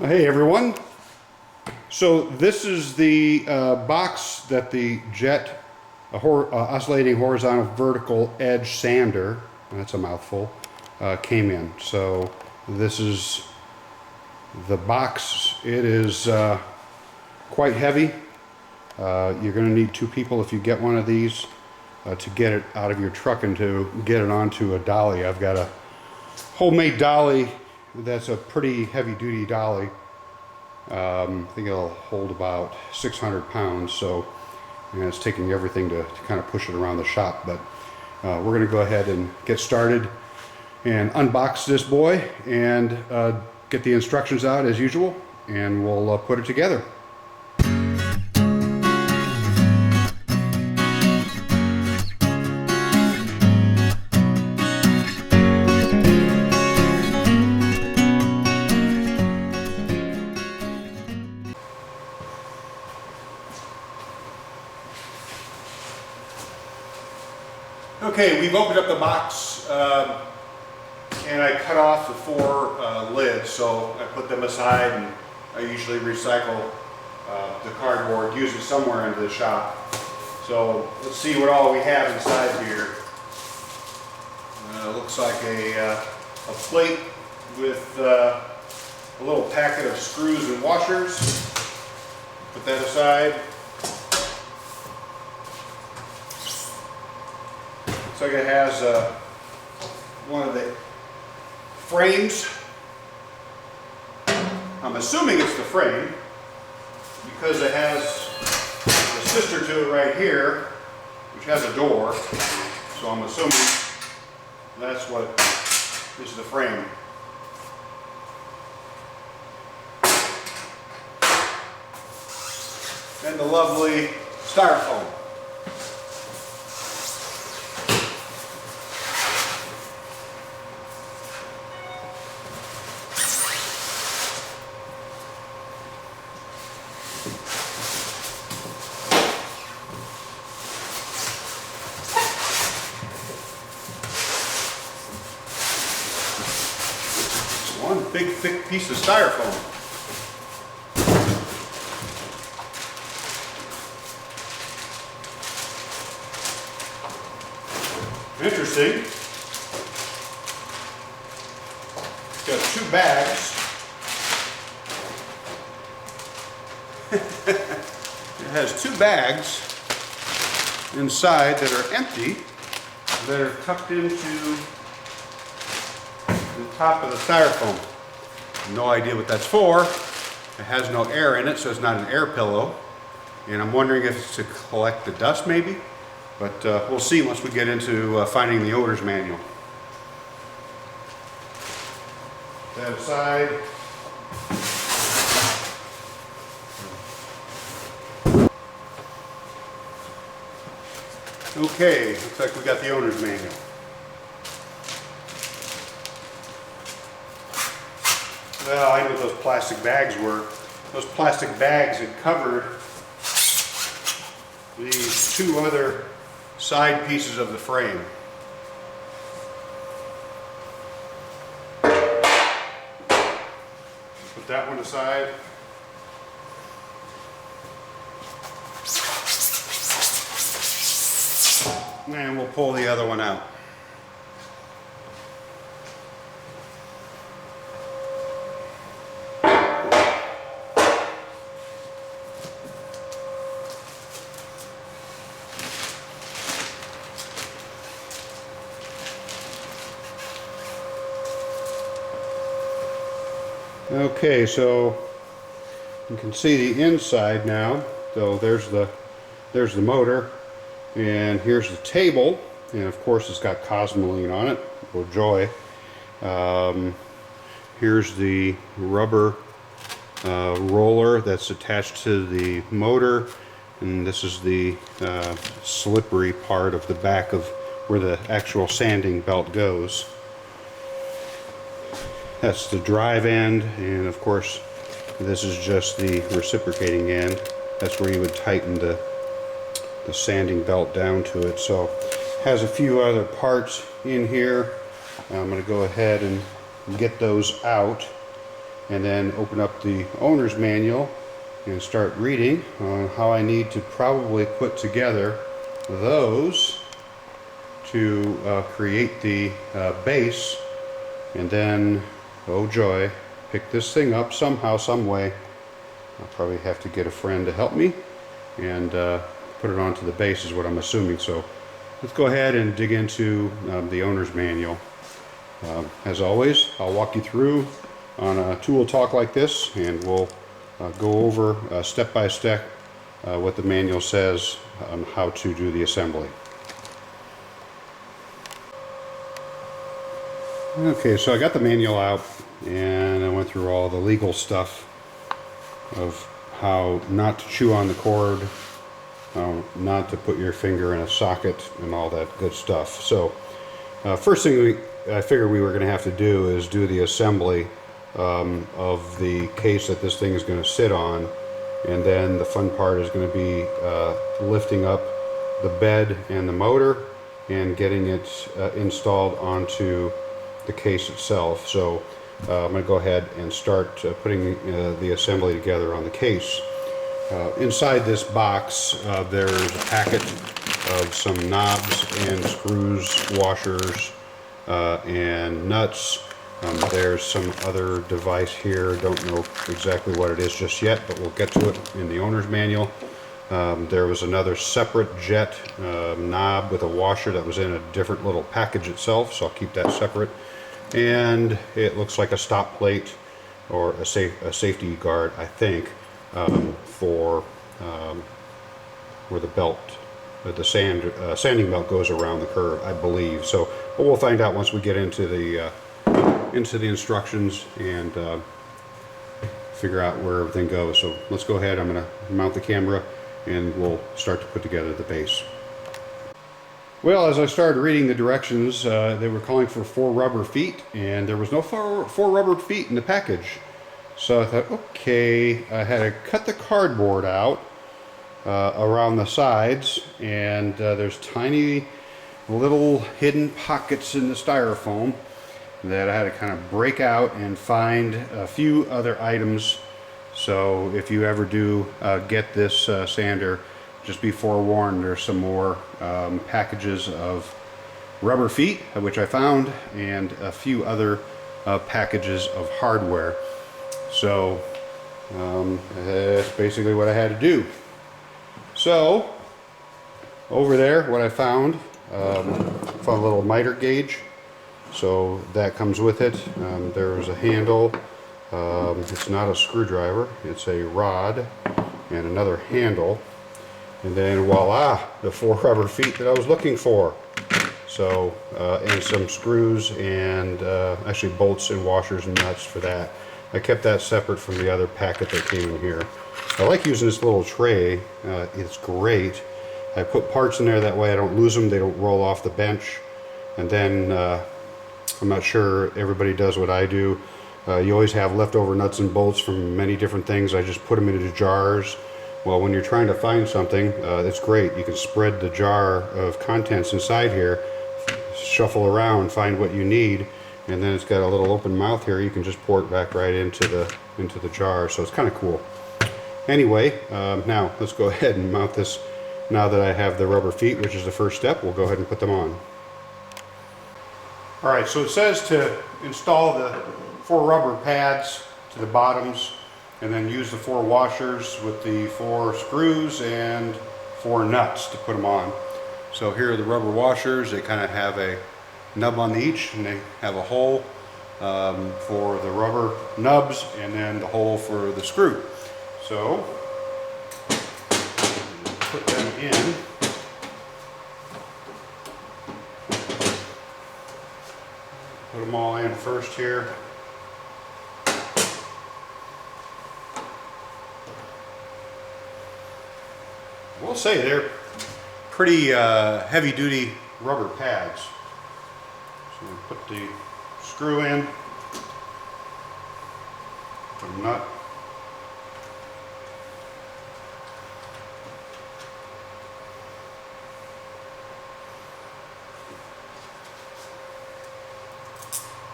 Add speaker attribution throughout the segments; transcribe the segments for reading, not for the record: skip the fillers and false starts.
Speaker 1: Hey everyone. So this is the box that the jet oscillating horizontal vertical edge sander, that's a mouthful, came in. So this is the box. It is quite heavy. You're going to need two people if you get one of these to get it out of your truck and to get it onto a dolly. I've got a homemade dolly that's a pretty heavy-duty dolly. I think it'll hold about 600 pounds, so it's taking everything to kind of push it around the shop. But we're going to go ahead and get started and unbox this boy and get the instructions out as usual, and we'll put it together. Okay, we've opened up the box and I cut off the four lids, so I put them aside, and I usually recycle the cardboard, use it somewhere into the shop. So let's see what all we have inside here. Looks like a plate with a little packet of screws and washers. Put that aside. So it has one of the frames. I'm assuming it's the frame because it has a sister to it right here, which has a door. So I'm assuming that's what is the frame. And the lovely styrofoam. One big thick piece of styrofoam. Interesting. It's got two bags. It has two bags inside that are empty, that are tucked into the top of the styrofoam. No idea what that's for. It has no air in it, so it's not an air pillow. And I'm wondering if it's to collect the dust maybe, but we'll see once we get into finding the owner's manual. That aside. Okay, looks like we got the owner's manual. Well, I know what those plastic bags were. Those plastic bags had covered these two other side pieces of the frame. Put that one aside. And we'll pull the other one out. Okay, so you can see the inside now. So there's the motor, and here's the table, and of course it's got Cosmoline on it, or Joy. Here's the rubber roller that's attached to the motor, and this is the slippery part of the back of where the actual sanding belt goes. That's the drive end, and of course this is just the reciprocating end. That's where you would tighten the sanding belt down to it. So it has a few other parts in here. I'm going to go ahead and get those out. and then open up the owner's manual and start reading on how I need to probably put together those to create the base, and then, oh joy, pick this thing up somehow, some way. I'll probably have to get a friend to help me and put it onto the base is what I'm assuming. So let's go ahead and dig into the owner's manual. As always, I'll walk you through on a tool talk like this, and we'll go over step by step what the manual says on how to do the assembly. Okay, so I got the manual out and I went through all the legal stuff of how not to chew on the cord, not to put your finger in a socket, and all that good stuff. So first thing I figured we were going to have to do is do the assembly of the case that this thing is going to sit on, and then the fun part is going to be lifting up the bed and the motor and getting it installed onto the case itself. So I'm going to go ahead and start putting the assembly together on the case. Inside this box there's a packet of some knobs and screws, washers, and nuts. There's some other device here, don't know exactly what it is just yet, but we'll get to it in the owner's manual. There was another separate jet knob with a washer that was in a different little package itself, so I'll keep that separate. And it looks like a stop plate or a safety guard, I think, for where the belt, the sanding belt goes around the curve, I believe. So, but we'll find out once we get into the instructions and figure out where everything goes. So let's go ahead. I'm going to mount the camera and we'll start to put together the base. Well, as I started reading the directions, they were calling for 4 rubber feet, and there was no 4 rubber feet in the package. So I thought, okay, I had to cut the cardboard out around the sides, and there's tiny little hidden pockets in the styrofoam that I had to kind of break out and find a few other items. So if you ever do get this sander, just be forewarned, there's some more packages of rubber feet, which I found, and a few other packages of hardware. So that's basically what I had to do. So over there, what I found a little miter gauge. So that comes with it. There's a handle. It's not a screwdriver, it's a rod and another handle. And then voila, the 4 rubber feet that I was looking for. So, and some screws and actually bolts and washers and nuts for that. I kept that separate from the other packet that came in here. I like using this little tray. It's great. I put parts in there that way I don't lose them, they don't roll off the bench. And then, I'm not sure everybody does what I do. You always have leftover nuts and bolts from many different things. I just put them into jars. Well, when you're trying to find something, it's great. You can spread the jar of contents inside here, shuffle around, find what you need, and then it's got a little open mouth here. You can just pour it back right into the jar. So it's kind of cool. Anyway, now let's go ahead and mount this. Now that I have the rubber feet, which is the first step, we'll go ahead and put them on. All right, so it says to install the 4 rubber pads to the bottoms, and then use the 4 washers with the 4 screws and 4 nuts to put them on. So here are the rubber washers. They kind of have a nub on each, and they have a hole for the rubber nubs, and then the hole for the screw. So put them in. Put them all in first here. We'll say they're pretty heavy-duty rubber pads. So we'll put the screw in, put a nut,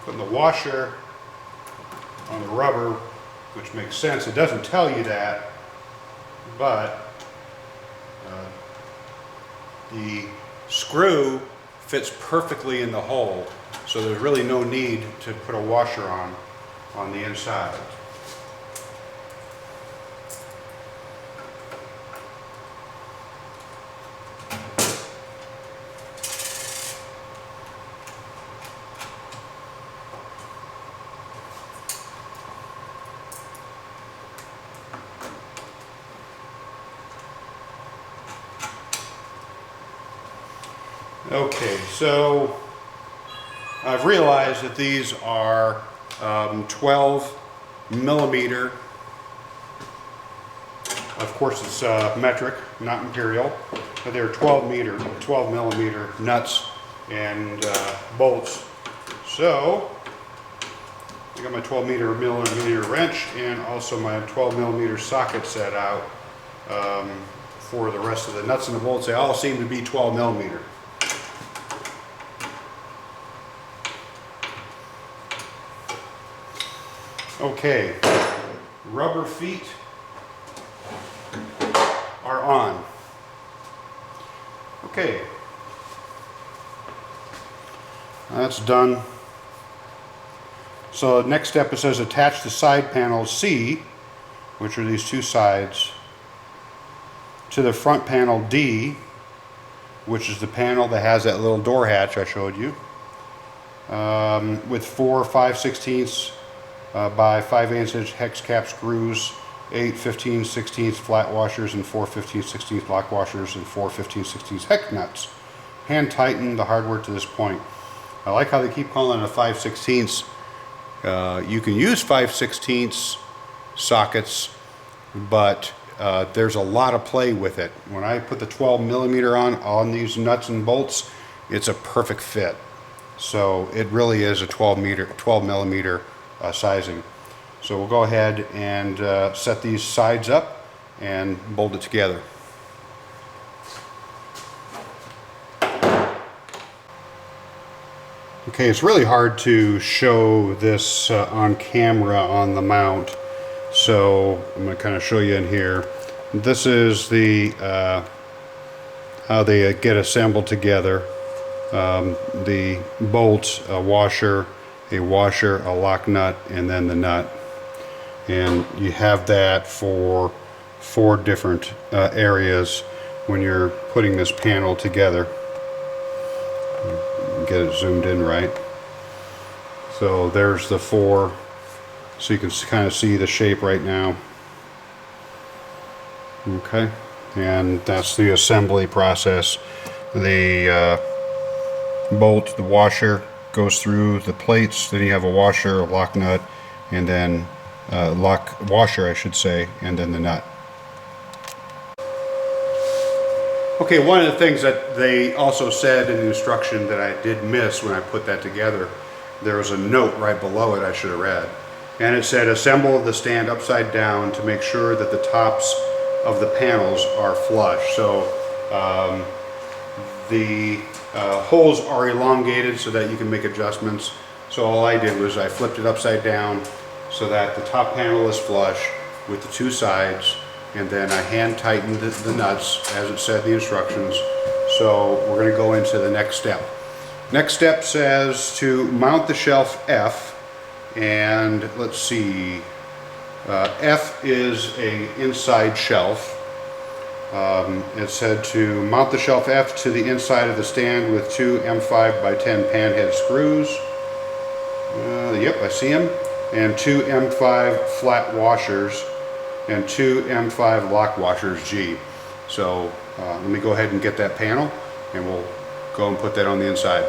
Speaker 1: putting the washer on the rubber, which makes sense. It doesn't tell you that, but the screw fits perfectly in the hole, so there's really no need to put a washer on the inside. Okay, so I've realized that these are 12 millimeter. Of course, it's metric, not imperial, but they're 12 millimeter nuts and bolts. So I got my 12 millimeter wrench and also my 12 millimeter socket set out for the rest of the nuts and the bolts. They all seem to be 12 millimeter. Okay, rubber feet are on. Okay, that's done. So next step, it says attach the side panel C, which are these two sides, to the front panel D, which is the panel that has that little door hatch I showed you, with 4 5/16 by 5/8" hex cap screws, 8 15/16 flat washers, and 4 15/16 block washers, and 4 15/16 hex nuts. Hand tighten the hardware to this point. I like how they keep calling it a 5/16. You can use 5/16 sockets, but there's a lot of play with it. When I put the 12 millimeter on these nuts and bolts, it's a perfect fit. So it really is a 12 millimeter sizing. So we'll go ahead and set these sides up and bolt it together. Okay, it's really hard to show this on camera on the mount, so I'm going to kind of show you in here. This is the how they get assembled together. The bolts, a washer, a lock nut, and then the nut. And you have that for 4 different areas when you're putting this panel together. Get it zoomed in right. So there's the 4, so you can kind of see the shape right now. Okay, and that's the assembly process. The bolt, the washer, goes through the plates, then you have a washer, a lock nut, and then lock washer I should say, and then the nut. Okay, one of the things that they also said in the instruction that I did miss when I put that together, there was a note right below it I should have read, and it said assemble the stand upside down to make sure that the tops of the panels are flush. So the holes are elongated so that you can make adjustments. So all I did was I flipped it upside down so that the top panel is flush with the 2 sides, and then I hand tightened the nuts as it said in the instructions. So we're going to go into the next step. Next step says to mount the shelf F, and let's see, F is a inside shelf. It said to mount the shelf F to the inside of the stand with 2 M5 by 10 panhead screws. Yep, I see them. And 2 M5 flat washers and 2 M5 lock washers G. So let me go ahead and get that panel and we'll go and put that on the inside.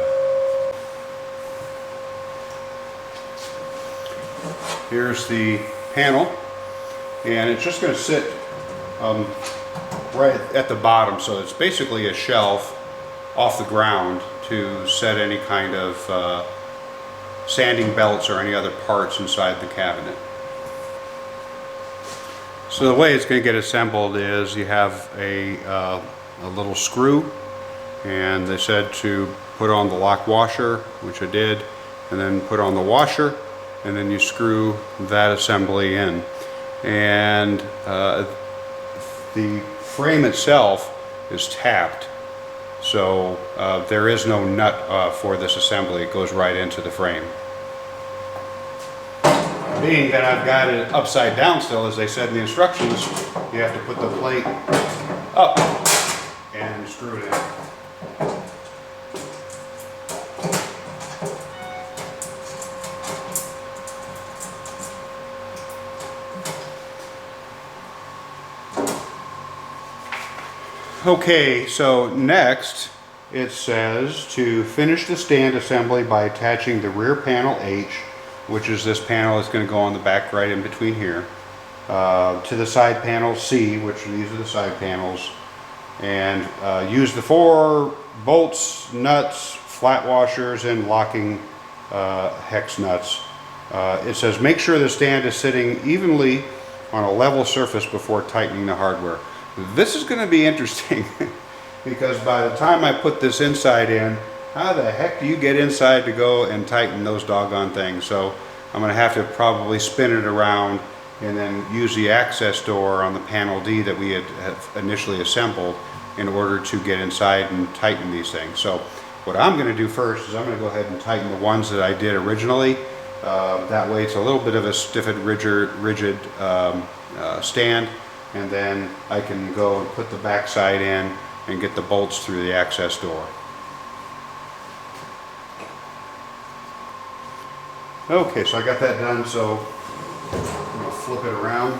Speaker 1: Here's the panel, and it's just going to sit right at the bottom, so it's basically a shelf off the ground to set any kind of sanding belts or any other parts inside the cabinet. So the way it's going to get assembled is you have a little screw, and they said to put on the lock washer, which I did, and then put on the washer, and then you screw that assembly in. And the frame itself is tapped, so there is no nut for this assembly. It goes right into the frame. Being that I've got it upside down still, as they said in the instructions, you have to put the plate up and screw it in. Okay, so next it says to finish the stand assembly by attaching the rear panel H, which is this panel that's going to go on the back right in between here, to the side panel C, which these are the side panels, and use the 4 bolts, nuts, flat washers, and locking hex nuts. It says make sure the stand is sitting evenly on a level surface before tightening the hardware. This is going to be interesting because by the time I put this inside in, how the heck do you get inside to go and tighten those doggone things? So I'm going to have to probably spin it around and then use the access door on the panel D that we had initially assembled in order to get inside and tighten these things. So what I'm going to do first is I'm going to go ahead and tighten the ones that I did originally. That way it's a little bit of a stiffened, rigid stand, and then I can go and put the back side in and get the bolts through the access door. Okay, so I got that done, so I'm going to flip it around.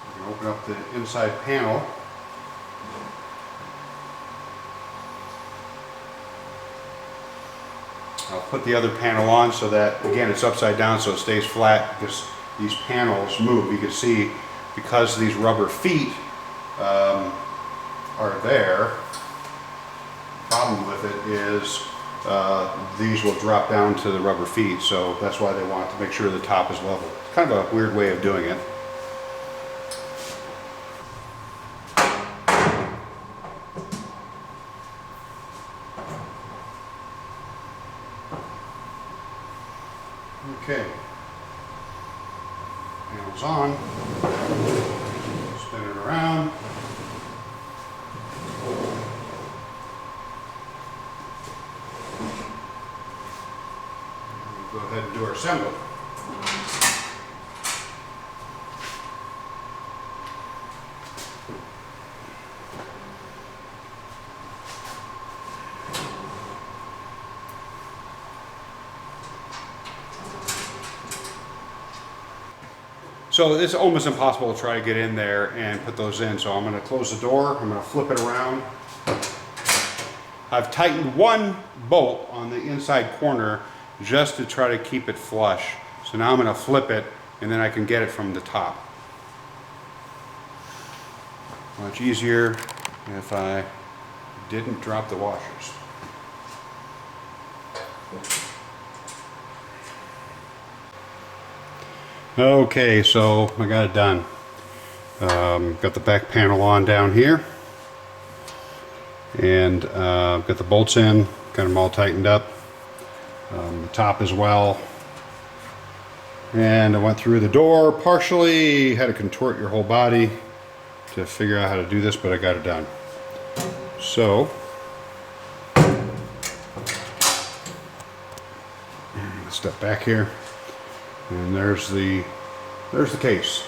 Speaker 1: I can open up the inside panel. I'll put the other panel on so that, again, it's upside down so it stays flat because these panels move. You can see because these rubber feet are there, the problem with it is these will drop down to the rubber feet, so that's why they want to make sure the top is level. It's kind of a weird way of doing it. Okay, panel's on, spin it around. We'll go ahead and do our assembly. So it's almost impossible to try to get in there and put those in. So I'm going to close the door. I'm going to flip it around. I've tightened one bolt on the inside corner just to try to keep it flush. So now I'm going to flip it and then I can get it from the top. Much easier if I didn't drop the washers. Okay, so I got it done. Got the back panel on down here, and got the bolts in, got them all tightened up, the top as well, and I went through the door partially. Had to contort your whole body to figure out how to do this, but I got it done. So step back here. And there's the case.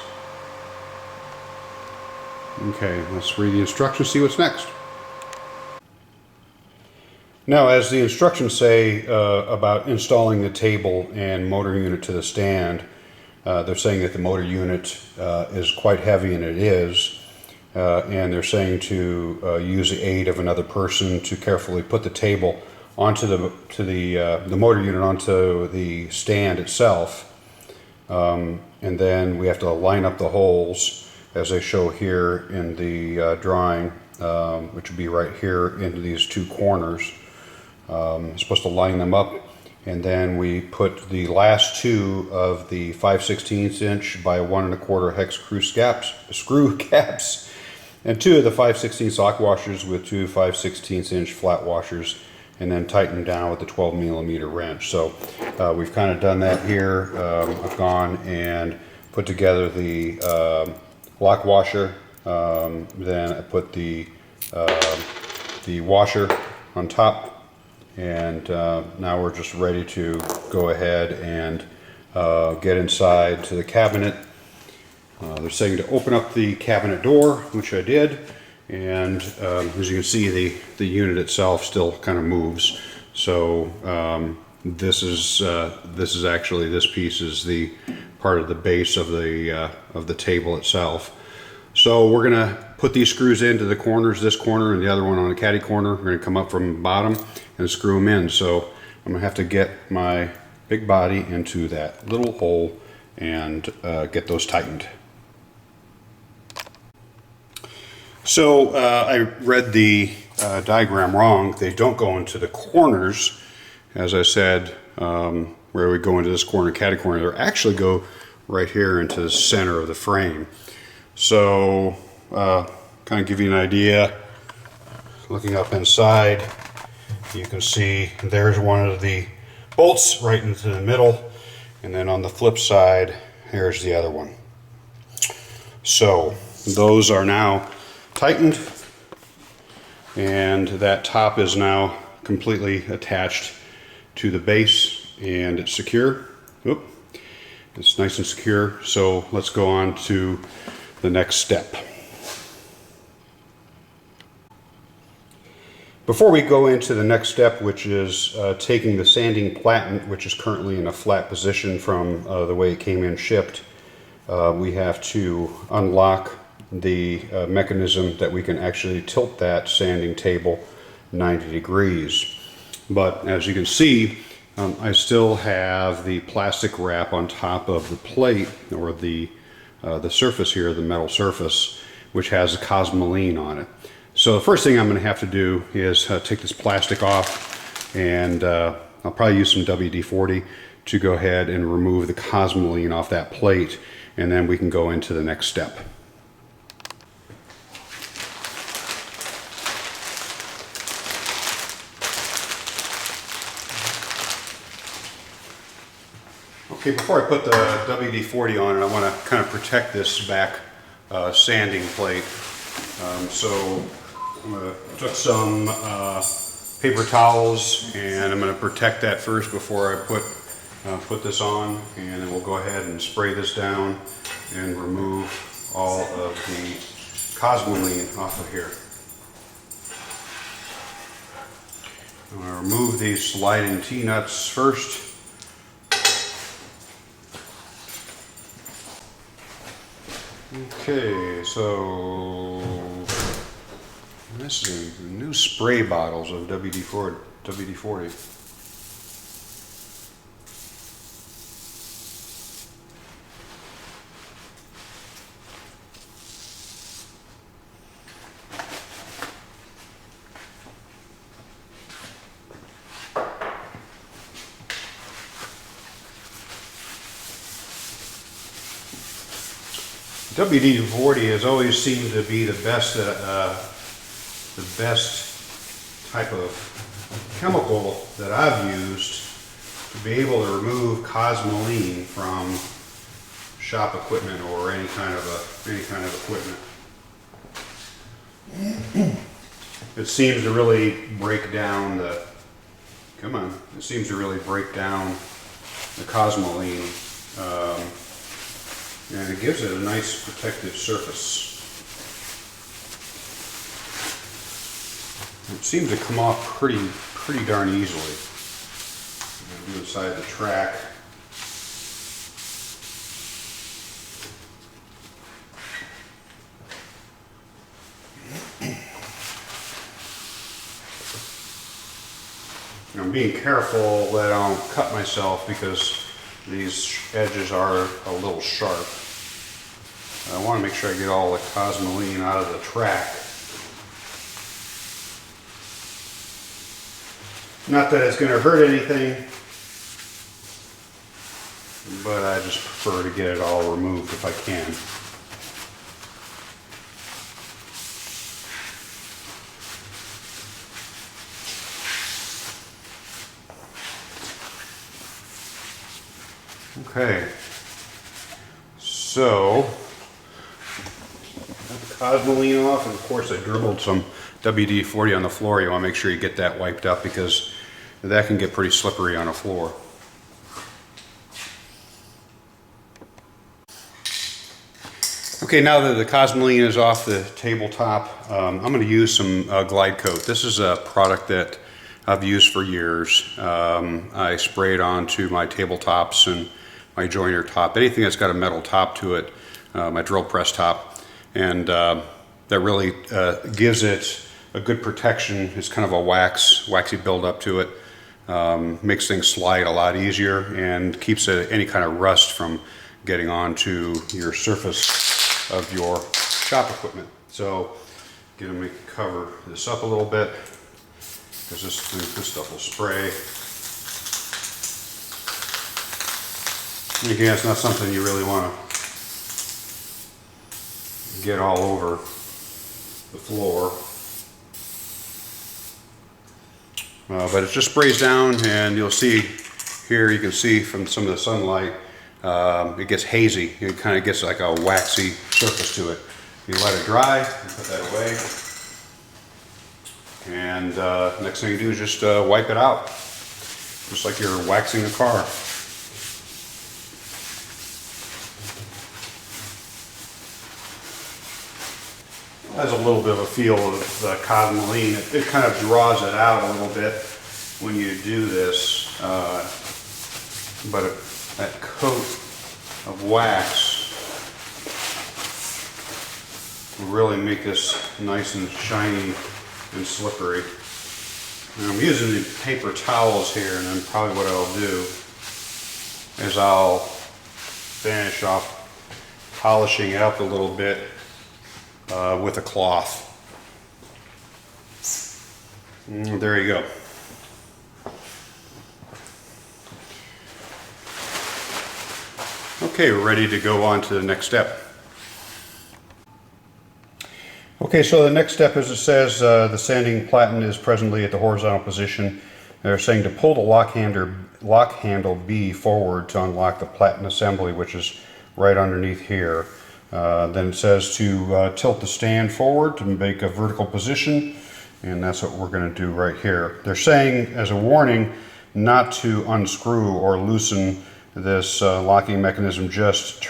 Speaker 1: Okay, let's read the instructions, see what's next. Now, as the instructions say about installing the table and motor unit to the stand, they're saying that the motor unit is quite heavy, and it is. And they're saying to use the aid of another person to carefully put the table onto the motor unit onto the stand itself. And then we have to line up the holes as they show here in the drawing, which would be right here into these two corners. Supposed to line them up, and then we put the last two of the 5/16 inch by 1 1/4 hex screw caps and 2 of the 5/16 lock washers with 2 5/16 inch flat washers, and then tighten down with the 12 millimeter wrench. So we've kind of done that here. I've gone and put together the lock washer, then I put the washer on top, and now we're just ready to go ahead and get inside to the cabinet. They're saying to open up the cabinet door, which I did, and as you can see, the unit itself still kind of moves. So this is actually, this piece is the part of the base of the table itself. So we're gonna put these screws into the corners, this corner and the other one on the caddy corner. We're gonna come up from the bottom and screw them in. So I'm gonna have to get my big body into that little hole and get those tightened. So I read the diagram wrong. They don't go into the corners, as I said, where we go into this corner, caddy corner. They actually go right here into the center of the frame. So kind of give you an idea, looking up inside, you can see there's one of the bolts right into the middle, and then on the flip side, here's the other one. So those are now tightened, and that top is now completely attached to the base, and it's secure. Oop. It's nice and secure. So let's go on to the next step. Before we go into the next step, which is taking the sanding platen, which is currently in a flat position from the way it came in shipped, we have to unlock the mechanism that we can actually tilt that sanding table 90 degrees. But as you can see, I still have the plastic wrap on top of the plate, or the surface here, the metal surface, which has a cosmoline on it. So the first thing I'm going to have to do is take this plastic off, and I'll probably use some WD-40 to go ahead and remove the cosmoline off that plate, and then we can go into the next step. Okay, before I put the WD-40 on it, I want to kind of protect this back sanding plate. So I'm going to took some paper towels, and I'm going to protect that first before I put this on, and then we'll go ahead and spray this down and remove all of the cosmoline off of here. I'm going to remove these sliding T-nuts first. Okay, so this is new spray bottles of WD-40. WD-40 has always seemed to be the best type of chemical that I've used to be able to remove cosmoline from shop equipment or any kind of equipment. It seems to really break down the cosmoline. And it gives it a nice protective surface. It seems to come off pretty darn easily. I'm going to do inside the track. I'm being careful that I don't cut myself because these edges are a little sharp. I want to make sure I get all the cosmoline out of the track. Not that it's going to hurt anything, but I just prefer to get it all removed if I can. Okay, so got the Cosmoline off, and of course I dribbled some WD-40 on the floor. You want to make sure you get that wiped up because that can get pretty slippery on a floor. Okay, now that the Cosmoline is off the tabletop, I'm going to use some Glide Coat. This is a product that I've used for years. I spray it onto my tabletops and my joiner top, anything that's got a metal top to it, my drill press top, and that really gives it a good protection. It's kind of a waxy buildup to it, makes things slide a lot easier and keeps any kind of rust from getting onto your surface of your shop equipment. So gonna cover this up a little bit because this stuff will spray. And again, it's not something you really want to get all over the floor, but it just sprays down, and you'll see here, you can see from some of the sunlight, it gets hazy. It kind of gets like a waxy surface to it. You let it dry, you put that away, and next thing you do is just wipe it out, just like you're waxing a car. It has a little bit of a feel of the Cosmoline. It kind of draws it out a little bit when you do this, but that coat of wax will really make this nice and shiny and slippery. And I'm using the paper towels here, and then probably what I'll do is I'll finish off polishing it up a little bit with a cloth. And there you go. Okay, we're ready to go on to the next step. Okay, so the next step, as it says, the sanding platen is presently at the horizontal position. They're saying to pull the lock handle B forward to unlock the platen assembly, which is right underneath here. Then it says to tilt the stand forward to make a vertical position, and that's what we're going to do right here. They're saying, as a warning, not to unscrew or loosen this locking mechanism. Just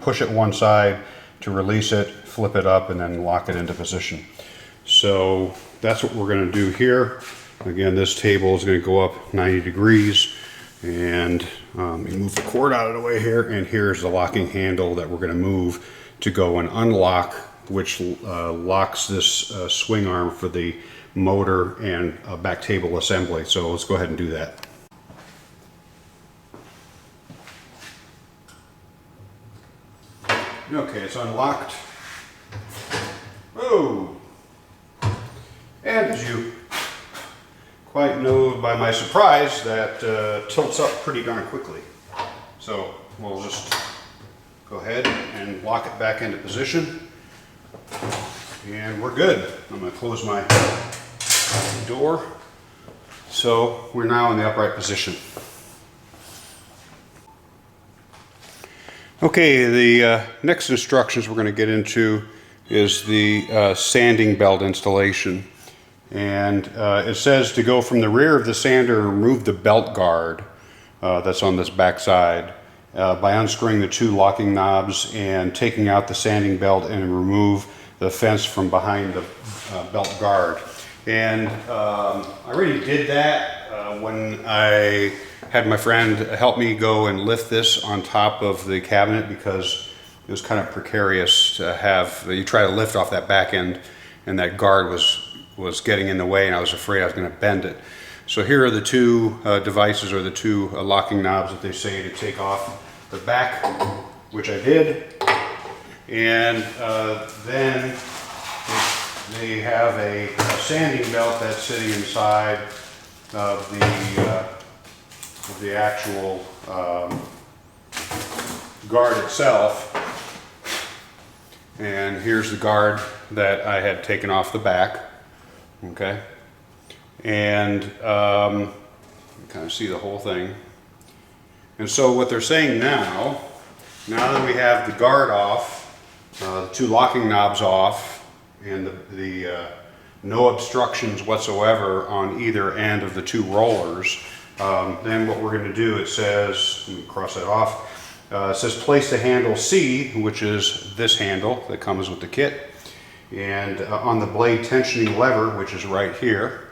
Speaker 1: push it one side to release it, flip it up, and then lock it into position. So that's what we're going to do here. Again, this table is going to go up 90 degrees, and we move the cord out of the way here, and here's the locking handle that we're going to move to go and unlock, which locks this swing arm for the motor and back table assembly. So let's go ahead and do that. Okay, it's unlocked. Oh! And as you quite know by my surprise, that tilts up pretty darn quickly. So we'll just go ahead and lock it back into position, and we're good. I'm going to close my door. So we're now in the upright position. Okay, the next instructions we're going to get into is the sanding belt installation. And it says to go from the rear of the sander and remove the belt guard that's on this back side by unscrewing the two locking knobs and taking out the sanding belt, and remove the fence from behind the belt guard. And I already did that when I had my friend help me go and lift this on top of the cabinet, because it was kind of precarious to have, you try to lift off that back end and that guard was getting in the way, and I was afraid I was going to bend it. So here are the two devices, or the two locking knobs that they say to take off the back, which I did. And then they have a sanding belt that's sitting inside of the actual guard itself. And here's the guard that I had taken off the back. Okay, and you kind of see the whole thing. And so what they're saying now that we have the guard off, the two locking knobs off, and the no obstructions whatsoever on either end of the two rollers, then what we're going to do, it says, let me cross that off, it says place the handle C, which is this handle that comes with the kit, and on the blade tensioning lever, which is right here,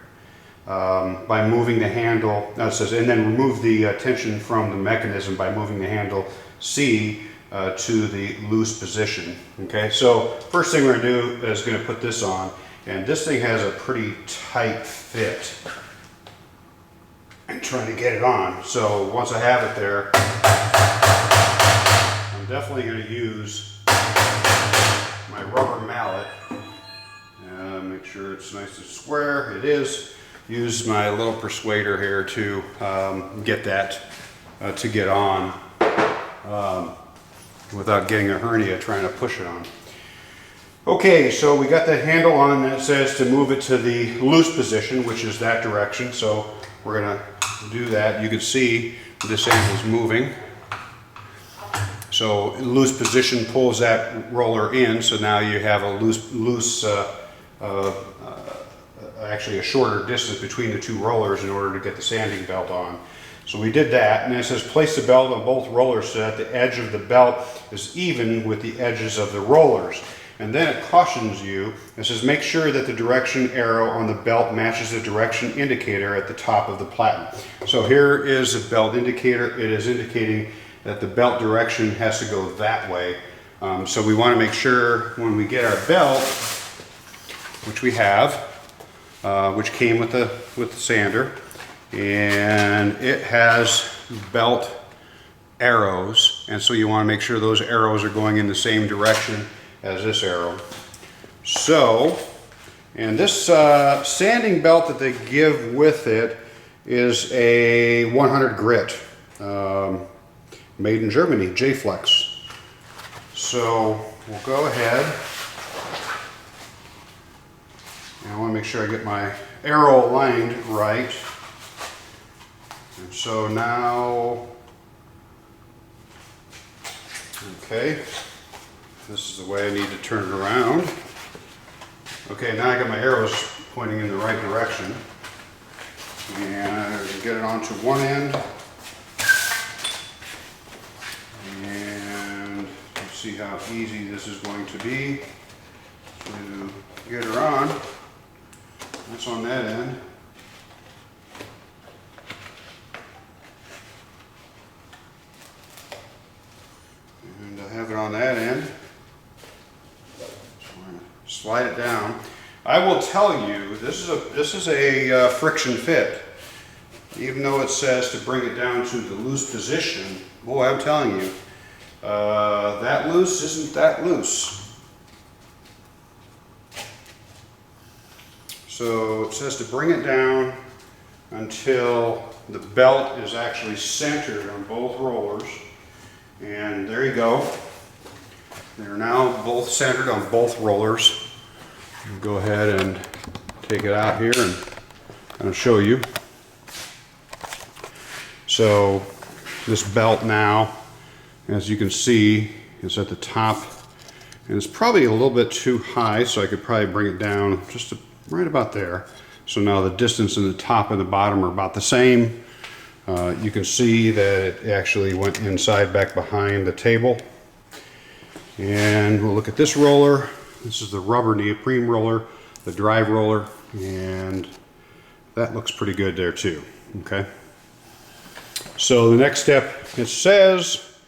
Speaker 1: by moving the handle, it says, and then remove the tension from the mechanism by moving the handle C to the loose position. Okay, so first thing we're going to do is going to put this on, and this thing has a pretty tight fit. I'm trying to get it on, so once I have it there, I'm definitely going to use my rubber mallet. Make sure it's nice and square. It is. Use my little persuader here to get that to get on without getting a hernia trying to push it on. Okay, so we got the handle on, and it says to move it to the loose position, which is that direction. So we're going to do that. You can see this handle is moving. So loose position pulls that roller in, so now you have a actually a shorter distance between the two rollers in order to get the sanding belt on. So we did that, and it says place the belt on both rollers so that the edge of the belt is even with the edges of the rollers. And then it cautions you, it says make sure that the direction arrow on the belt matches the direction indicator at the top of the platen. So here is the belt indicator. It is indicating that the belt direction has to go that way. So we want to make sure when we get our belt, which we have, which came with the sander, and it has belt arrows, and so you want to make sure those arrows are going in the same direction as this arrow. So, and this sanding belt that they give with it is a 100 grit, made in Germany, J-Flex. So we'll go ahead, and I want to make sure I get my arrow aligned right. And so now, okay, this is the way I need to turn it around. Okay, now I got my arrows pointing in the right direction. And I get it onto one end. And let's see how easy this is going to be to get her on. That's on that end. And I have it on that end. So I'm going to slide it down. I will tell you, this is a friction fit. Even though it says to bring it down to the loose position, boy, I'm telling you, that loose isn't that loose. So it says to bring it down until the belt is actually centered on both rollers. And there you go. They're now both centered on both rollers. I'll go ahead and take it out here and kind of show you. So this belt now, as you can see, is at the top, and it's probably a little bit too high, so I could probably bring it down just right about there. So now the distance in the top and the bottom are about the same. You can see that it actually went inside back behind the table. And we'll look at this roller. This is the rubber neoprene roller, the drive roller, and that looks pretty good there too. Okay. So the next step, it says,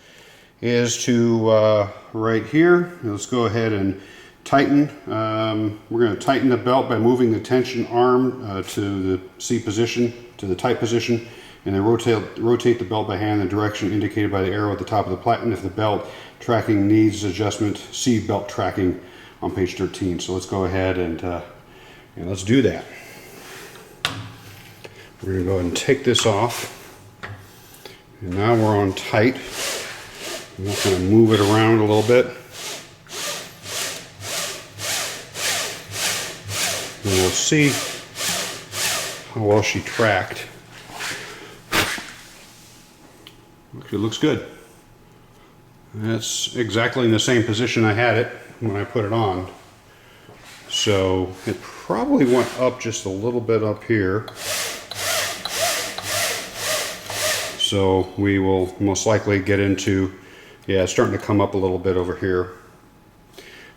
Speaker 1: is to right here. Let's go ahead and tighten. We're going to tighten the belt by moving the tension arm to the C position, to the tight position, and then rotate the belt by hand in the direction indicated by the arrow at the top of the platen. If the belt tracking needs adjustment, see belt tracking on page 13. So let's go ahead and let's do that. We're going to go ahead and take this off. And now we're on tight. I'm just going to move it around a little bit. And we'll see how well she tracked. Actually looks good. That's exactly in the same position I had it when I put it on. So it probably went up just a little bit up here. So we will most likely get into, yeah, it's starting to come up a little bit over here.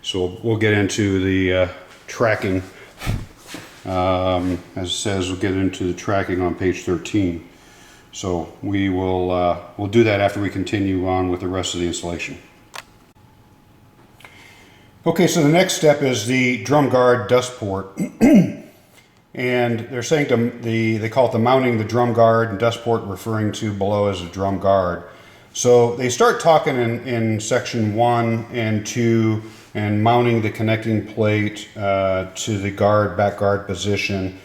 Speaker 1: So we'll get into the tracking. As it says, we'll get into the tracking on page 13. So we will we'll do that after we continue on with the rest of the installation. Okay, so the next step is the drum guard dust port. And they're saying they call it the mounting the drum guard and dust port, referring to below as a drum guard. So they start talking in section 1 and 2 and mounting the connecting plate to the back guard position.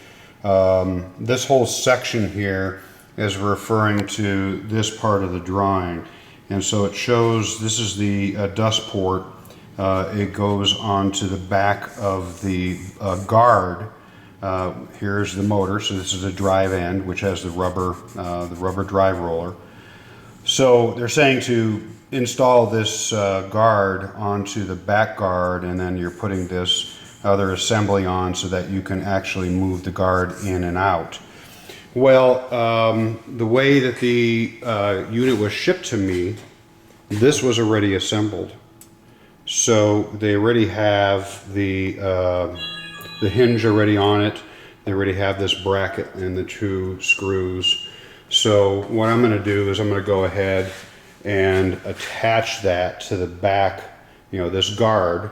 Speaker 1: This whole section here is referring to this part of the drawing. And so it shows this is the dust port. It goes onto the back of the guard. Here's the motor, so this is a drive end, which has the rubber drive roller. So they're saying to install this guard onto the back guard, and then you're putting this other assembly on so that you can actually move the guard in and out. Well, the way that the unit was shipped to me, this was already assembled. So they already have the hinge already on it. They already have this bracket and the 2 screws. So what I'm going to do is I'm going to go ahead and attach that to the back, this guard.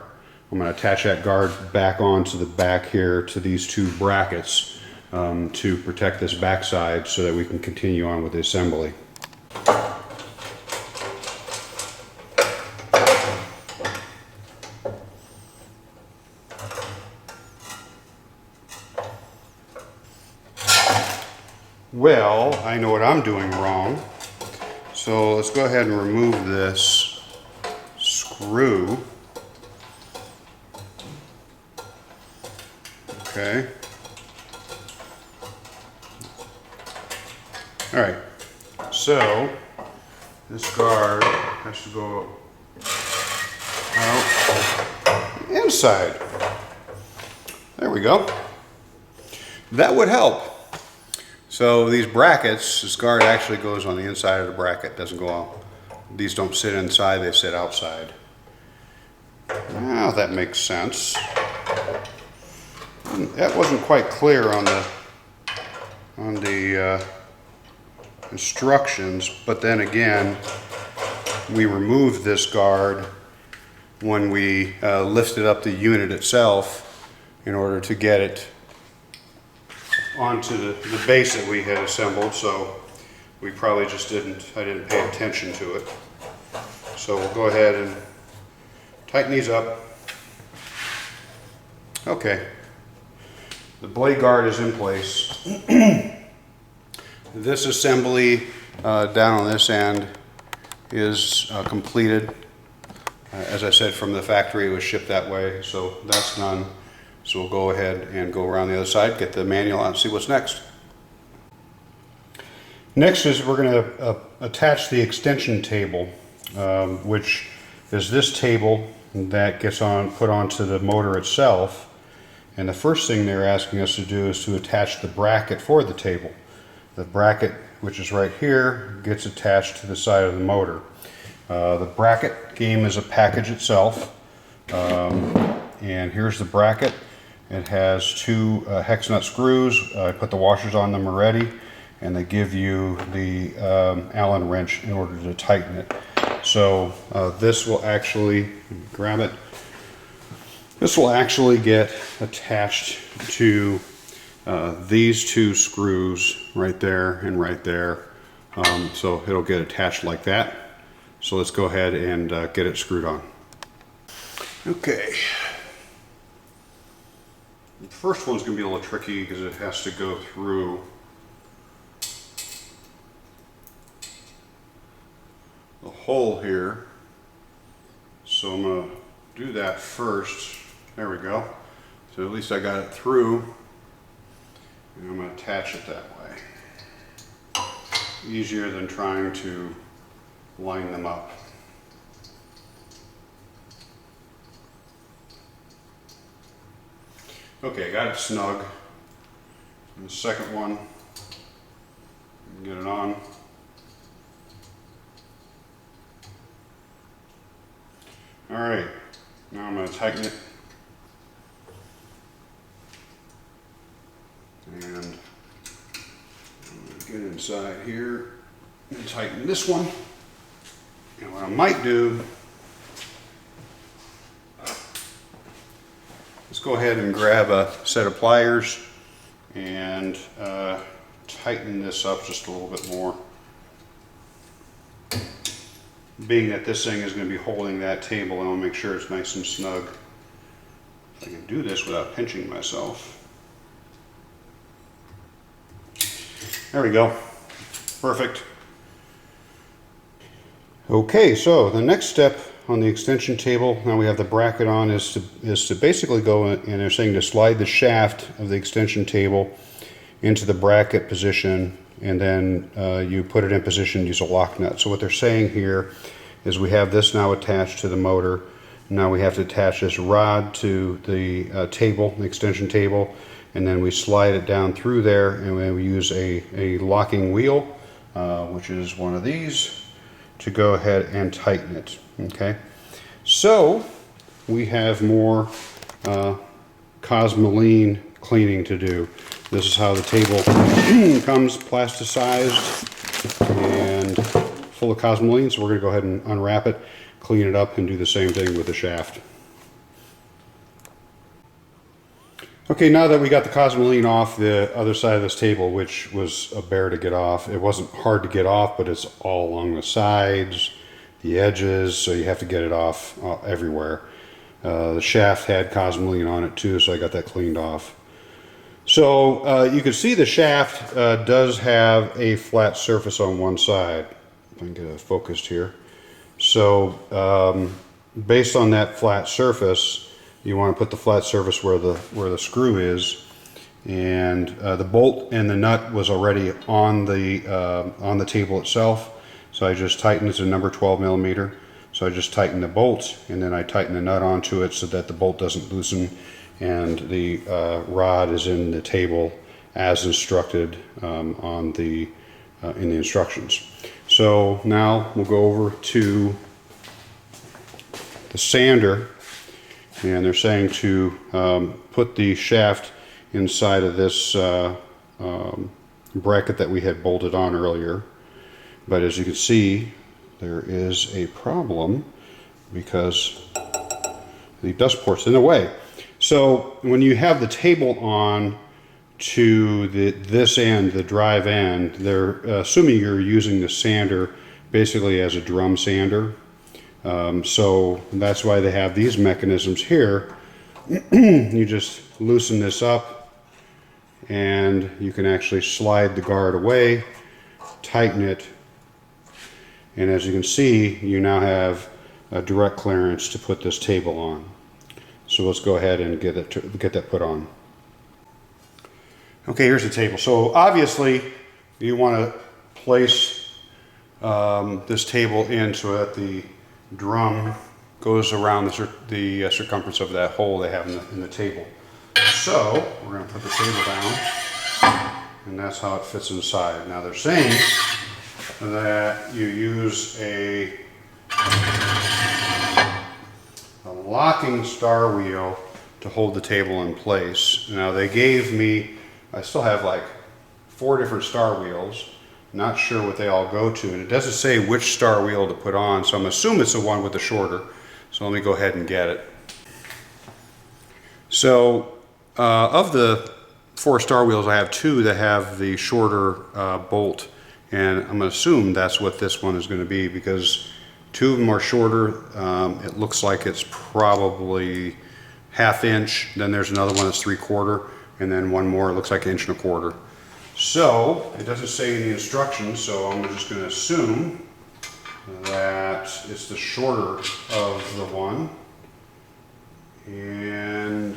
Speaker 1: I'm going to attach that guard back onto the back here to these 2 brackets to protect this backside so that we can continue on with the assembly. Well, I know what I'm doing wrong. So let's go ahead and remove this screw. Okay. All right. So this guard has to go out inside. There we go. That would help. So these brackets, this guard actually goes on the inside of the bracket, doesn't go out. These don't sit inside, they sit outside. Now that makes sense. That wasn't quite clear on the instructions, but then again, we removed this guard when we lifted up the unit itself in order to get it onto the base that we had assembled, so we probably just I didn't pay attention to it. So we'll go ahead and tighten these up. Okay, the blade guard is in place. This assembly down on this end is completed. As I said, from the factory it was shipped that way, so that's done. So we'll go ahead and go around the other side, get the manual out and see what's next. Next is we're going to attach the extension table, which is this table that gets put onto the motor itself. And the first thing they're asking us to do is to attach the bracket for the table. The bracket, which is right here, gets attached to the side of the motor. The bracket came as a package itself. And here's the bracket. It has 2 hex nut screws. I put the washers on them already, and they give you the Allen wrench in order to tighten it. So this will actually, grab it, this will actually get attached to these 2 screws right there and right there. So it'll get attached like that. So let's go ahead and get it screwed on. Okay. The first one's going to be a little tricky because it has to go through the hole here. So I'm going to do that first. There we go. So at least I got it through. And I'm going to attach it that way. Easier than trying to line them up. Okay, got it snug. And the second one, get it on. All right, now I'm going to tighten it. And I'm going to get inside here and tighten this one. And what I might do, let's go ahead and grab a set of pliers and tighten this up just a little bit more. Being that this thing is going to be holding that table, I want to make sure it's nice and snug. If I can do this without pinching myself. There we go. Perfect. Okay, so the next step on the extension table, now we have the bracket on, is to basically go in, and they're saying to slide the shaft of the extension table into the bracket position, and then you put it in position, use a lock nut. So what they're saying here is we have this now attached to the motor. Now we have to attach this rod to the table, the extension table, and then we slide it down through there, and we use a locking wheel, which is one of these, to go ahead and tighten it. Okay, so we have more Cosmoline cleaning to do. This is how the table comes plasticized and full of Cosmoline, so we're going to go ahead and unwrap it, clean it up, and do the same thing with the shaft. Okay, now that we got the Cosmoline off the other side of this table, which was a bear to get off, it wasn't hard to get off, but it's all along the sides, the edges, so you have to get it off everywhere. The shaft had Cosmoline on it too, so I got that cleaned off. So you can see the shaft does have a flat surface on one side. If I can get it focused here. So based on that flat surface, you want to put the flat surface where the screw is, and the bolt and the nut was already on the table itself. So I just tightened it to number 12 millimeter. So I just tighten the bolt, and then I tighten the nut onto it so that the bolt doesn't loosen, and the rod is in the table as instructed in the instructions. So now we'll go over to the sander, and they're saying to put the shaft inside of this bracket that we had bolted on earlier. But as you can see, there is a problem because the dust port's in the way. So when you have the table on to this end, the drive end, they're assuming you're using the sander basically as a drum sander. So that's why they have these mechanisms here. You just loosen this up, and you can actually slide the guard away, tighten it, and as you can see, you now have a direct clearance to put this table on. So let's go ahead and get that put on. Okay, here's the table. So obviously you want to place this table in so that the drum goes around the circumference of that hole they have in the table. So we're going to put the table down, and that's how it fits inside. Now they're saying that you use a locking star wheel to hold the table in place. Now they gave me, I still have like 4 different star wheels. Not sure what they all go to, and it doesn't say which star wheel to put on, so I'm assuming it's the one with the shorter. So let me go ahead and get it. So of the 4 star wheels, I have 2 that have the shorter bolt, and I'm going to assume that's what this one is going to be, because 2 of them are shorter. It looks like it's probably 1/2 inch. Then there's another one that's 3/4, and then one more, it looks like 1 1/4. So it doesn't say in the instructions, so I'm just going to assume that it's the shorter of the one, and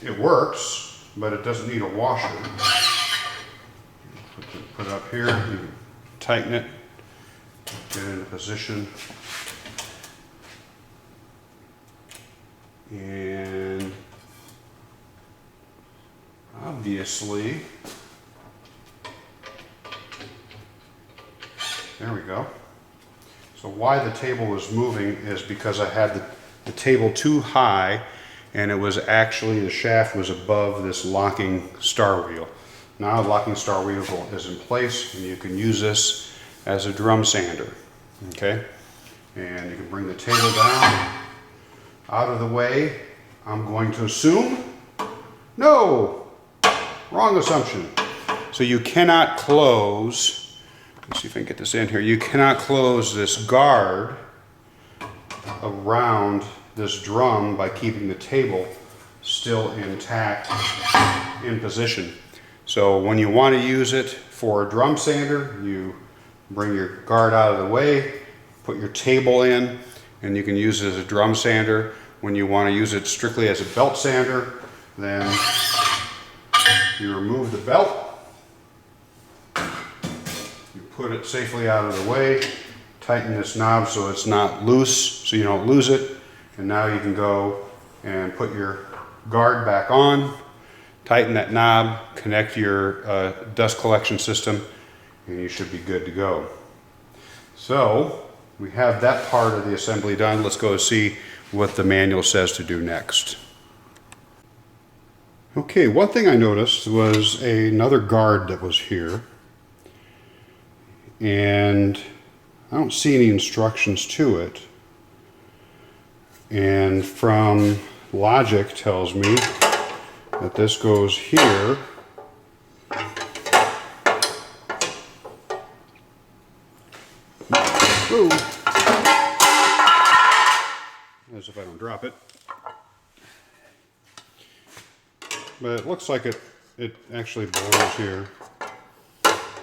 Speaker 1: it works, but it doesn't need a washer. Put it up here, you can tighten it, Get into position. And obviously, there we go. So why the table was moving is because I had the table too high, and it was actually, the shaft was above this locking star wheel. Now the locking star wheel is in place, and you can use this as a drum sander, okay? And you can bring the table down, out of the way. I'm going to assume, no, wrong assumption. So you cannot close, let's see if I can get this in here, you cannot close this guard around this drum by keeping the table still intact in position. So when you want to use it for a drum sander, you bring your guard out of the way, put your table in, and you can use it as a drum sander. When you want to use it strictly as a belt sander, then you remove the belt, you put it safely out of the way, tighten this knob so it's not loose, so you don't lose it, and now you can go and put your guard back on, tighten that knob, connect your dust collection system, and you should be good to go. So we have that part of the assembly done. Let's go see what the manual says to do next. Okay, one thing I noticed was another guard that was here, and I don't see any instructions to it. And from logic tells me that this goes here. Ooh. As if I don't drop it. But it looks like it actually belongs here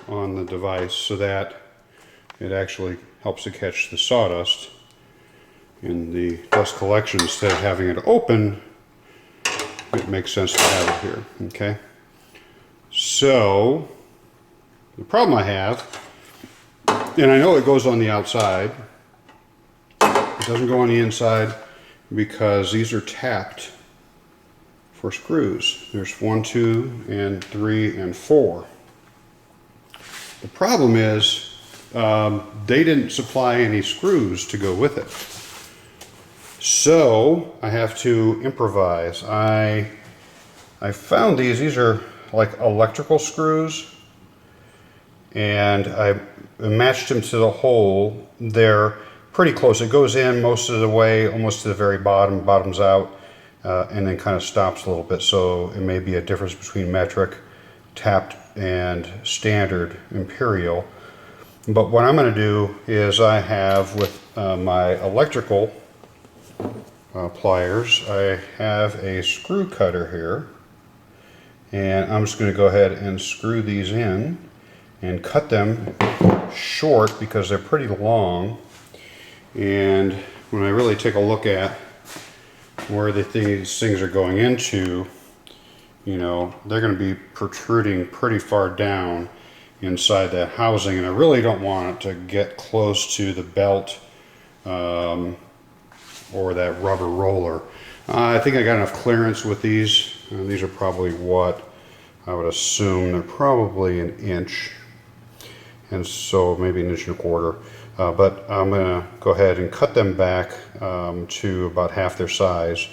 Speaker 1: on the device, so that it actually helps to catch the sawdust in the dust collection. Instead of having it open, it makes sense to have it here. Okay, so the problem I have, and I know it goes on the outside, it doesn't go on the inside because these are tapped for screws. There's 1, 2, and 3, and 4. The problem is they didn't supply any screws to go with it. So I have to improvise. I found these are like electrical screws, and I matched them to the hole. They're pretty close. It goes in most of the way, almost to the very bottom, bottoms out, and then kind of stops a little bit. So it may be a difference between metric, tapped, and standard imperial. But what I'm going to do is I have with my electrical pliers, I have a screw cutter here, and I'm just going to go ahead and screw these in and cut them short because they're pretty long. And when I really take a look at where these things are going into, you know, they're going to be protruding pretty far down inside that housing, and I really don't want it to get close to the belt or that rubber roller. I think I got enough clearance with these. These are probably what I would assume they're probably 1 inch, and so maybe 1.25 inches. But I'm going to go ahead and cut them back to about half their size.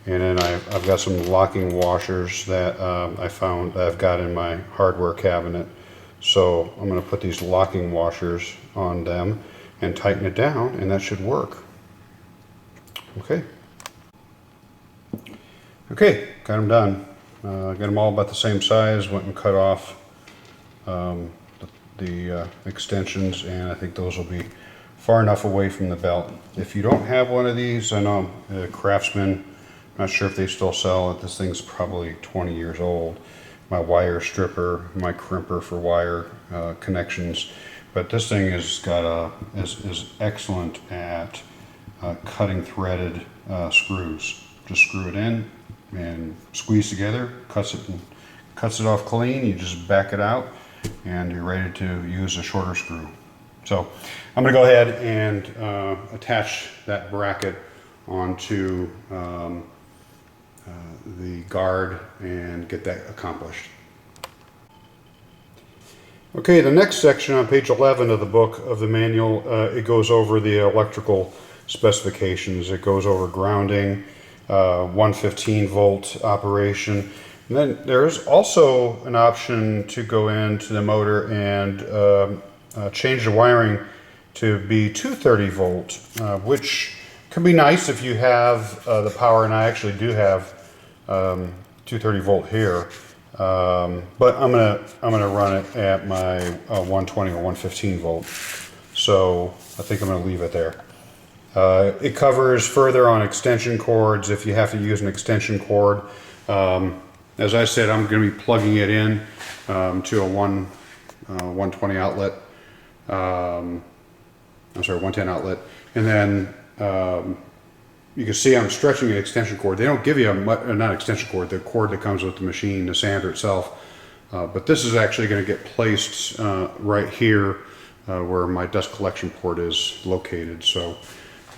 Speaker 1: And then I've got some locking washers that I found that I've got in my hardware cabinet. So I'm going to put these locking washers on them and tighten it down, and that should work. Okay. Okay, got them done. Got them all about the same size. Went and cut off the extensions, and I think those will be far enough away from the belt. If you don't have one of these, I know Craftsman, not sure if they still sell it. This thing's probably 20 years old. My wire stripper, my crimper for wire connections, but this thing is excellent at cutting threaded screws. Just screw it in and squeeze together, cuts it off clean. You just back it out, and you're ready to use a shorter screw. So I'm going to go ahead and attach that bracket onto the guard and get that accomplished. Okay, the next section on page 11 of the book of the manual, it goes over the electrical specifications. It goes over grounding, 115 volt operation. And then there's also an option to go into the motor and change the wiring to be 230 volt, which can be nice if you have the power, and I actually do have 230 volt here. But I'm gonna run it at my 120 or 115 volt. So I think I'm gonna leave it there. It covers further on extension cords if you have to use an extension cord. As I said, I'm gonna be plugging it in to a 120 outlet. I'm sorry, 110 outlet, and then you can see I'm stretching an extension cord. They don't give you not extension cord, the cord that comes with the machine, the sander itself. But this is actually going to get placed right here where my dust collection port is located. So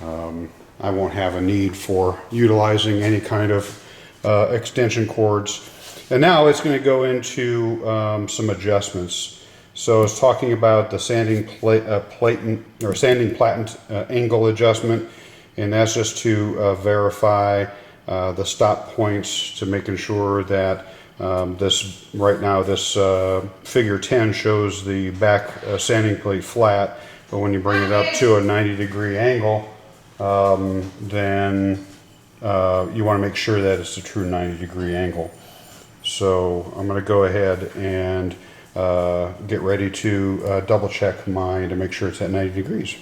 Speaker 1: I won't have a need for utilizing any kind of extension cords. And now it's going to go into some adjustments. So it's talking about the sanding Platen or sanding Platen angle adjustment. And that's just to verify the stop points, to making sure that this figure 10 shows the back sanding plate flat, but when you bring it up to a 90-degree angle, then you want to make sure that it's a true 90-degree angle. So I'm going to go ahead and get ready to double check mine to make sure it's at 90 degrees.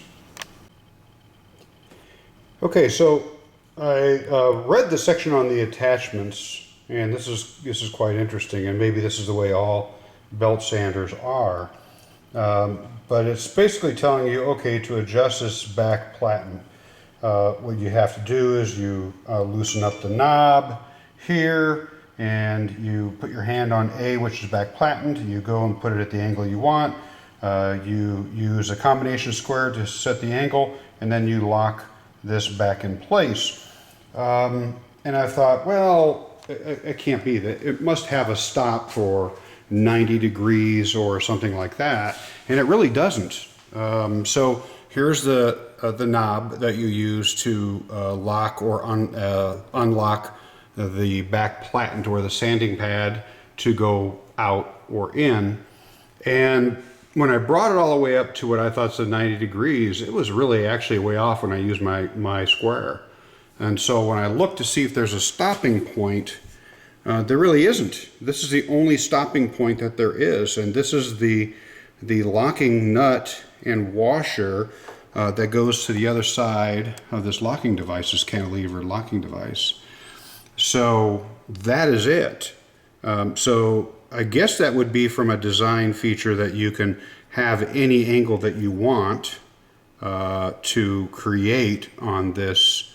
Speaker 1: Okay, so I read the section on the attachments, and this is quite interesting, and maybe this is the way all belt sanders are. But it's basically telling you, okay, to adjust this back platen, what you have to do is you loosen up the knob here, and you put your hand on A, which is back platen. You go and put it at the angle you want. You use a combination square to set the angle, and then you lock this back in place. And I thought, well, it can't be that. It must have a stop for 90 degrees or something like that, and it really doesn't. So here's the knob that you use to lock or unlock the back platen, or the sanding pad, to go out or in. And when I brought it all the way up to what I thought was 90 degrees, it was really actually way off when I used my square. And so when I looked to see if there's a stopping point, there really isn't. This is the only stopping point that there is, and this is the locking nut and washer that goes to the other side of this locking device, this cantilever locking device. So that is it. So I guess that would be from a design feature that you can have any angle that you want to create on this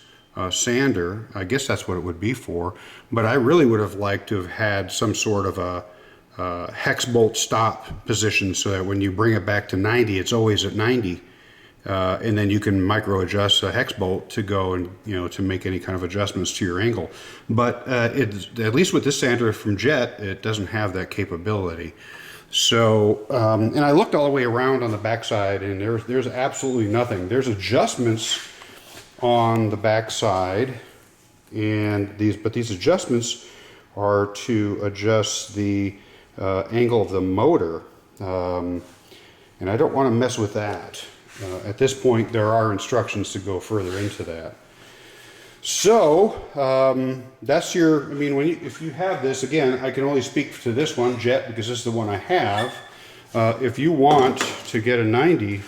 Speaker 1: sander. I guess that's what it would be for. But I really would have liked to have had some sort of a hex bolt stop position, so that when you bring it back to 90, it's always at 90. And then you can micro adjust a hex bolt to go and, to make any kind of adjustments to your angle. But at least with this sander from Jet, it doesn't have that capability. So, and I looked all the way around on the backside, and there's absolutely nothing. There's adjustments on the backside, and these adjustments are to adjust the angle of the motor, and I don't want to mess with that. At this point, there are instructions to go further into that. So that's if you have this, again, I can only speak to this one, Jet, because this is the one I have. If you want to get a 90,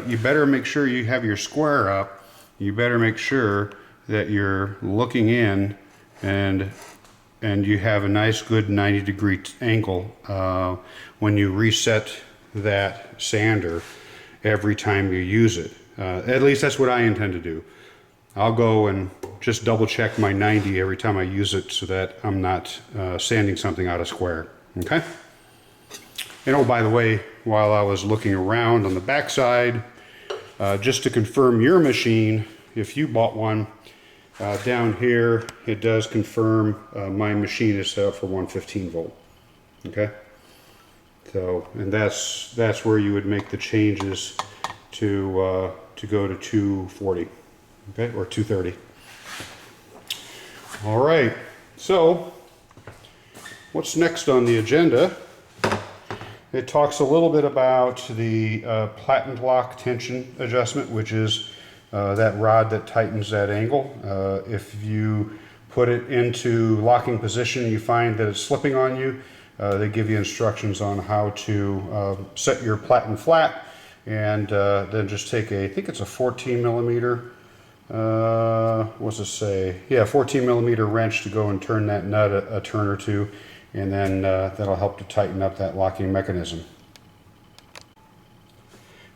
Speaker 1: you better make sure you have your square up. You better make sure that you're looking in and you have a nice good 90-degree angle when you reset that sander every time you use it. At least that's what I intend to do. I'll go and just double check my 90 every time I use it, so that I'm not sanding something out of square. Okay? And oh, by the way, while I was looking around on the back side, just to confirm your machine, if you bought one, down here it does confirm my machine is set up for 115 volt. Okay, so and that's where you would make the changes to go to 240, okay, or 230. All right, so what's next on the agenda? It talks a little bit about the Platen lock tension adjustment, which is that rod that tightens that angle. If you put it into locking position, you find that it's slipping on you, they give you instructions on how to set your Platen flat, and then just take I think it's a 14 millimeter, what's it say? Yeah, 14 millimeter wrench to go and turn that nut a turn or two, and then that'll help to tighten up that locking mechanism.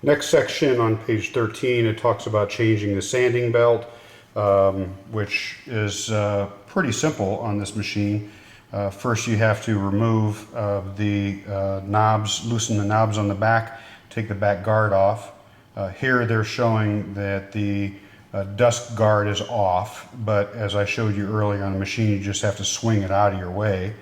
Speaker 1: Next section on page 13, it talks about changing the sanding belt, which is pretty simple on this machine. First you have to remove the knobs, loosen the knobs on the back, take the back guard off. Here they're showing that the dust guard is off, but as I showed you earlier on the machine, you just have to swing it out of your way.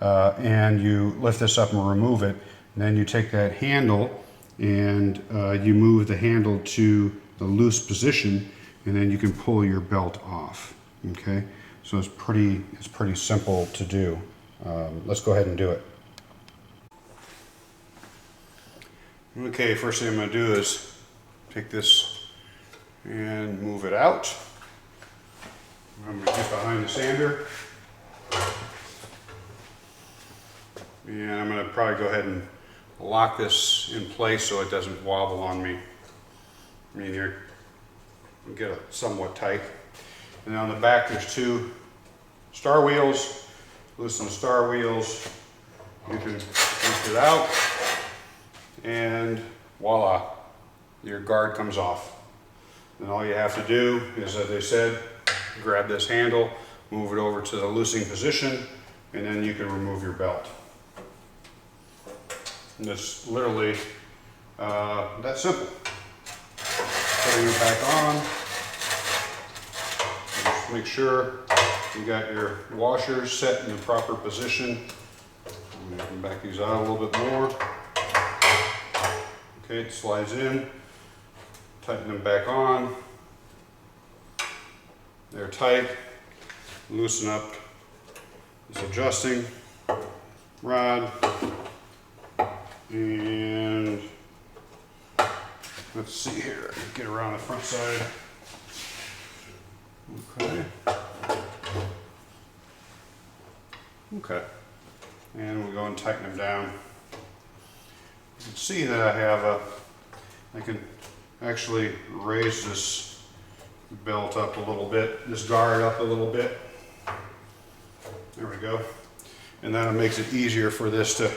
Speaker 1: And you lift this up and remove it, and then you take that handle and you move the handle to the loose position, and then you can pull your belt off. Okay, so it's pretty simple to do. Let's go ahead and do it. Okay, first thing I'm going to do is take this and move it out. I'm going to get behind the sander. And I'm going to probably go ahead and lock this in place so it doesn't wobble on me. I mean, you get it somewhat tight. And then on the back there's two star wheels. Loosen the star wheels. You can lift it out, and voila, your guard comes off. And all you have to do is, as I said, grab this handle, move it over to the loosening position, and then you can remove your belt. And it's literally that simple. Putting it back on. Just make sure you got your washers set in the proper position. I'm going to back these out a little bit more. Okay, it slides in. Tighten them back on. They're tight. Loosen up this adjusting rod. And let's see here, get around the front side. Okay. Okay. And we'll go and tighten them down. You can see that I can actually raise this belt up a little bit, this guard up a little bit. There we go. And then it makes it easier for this to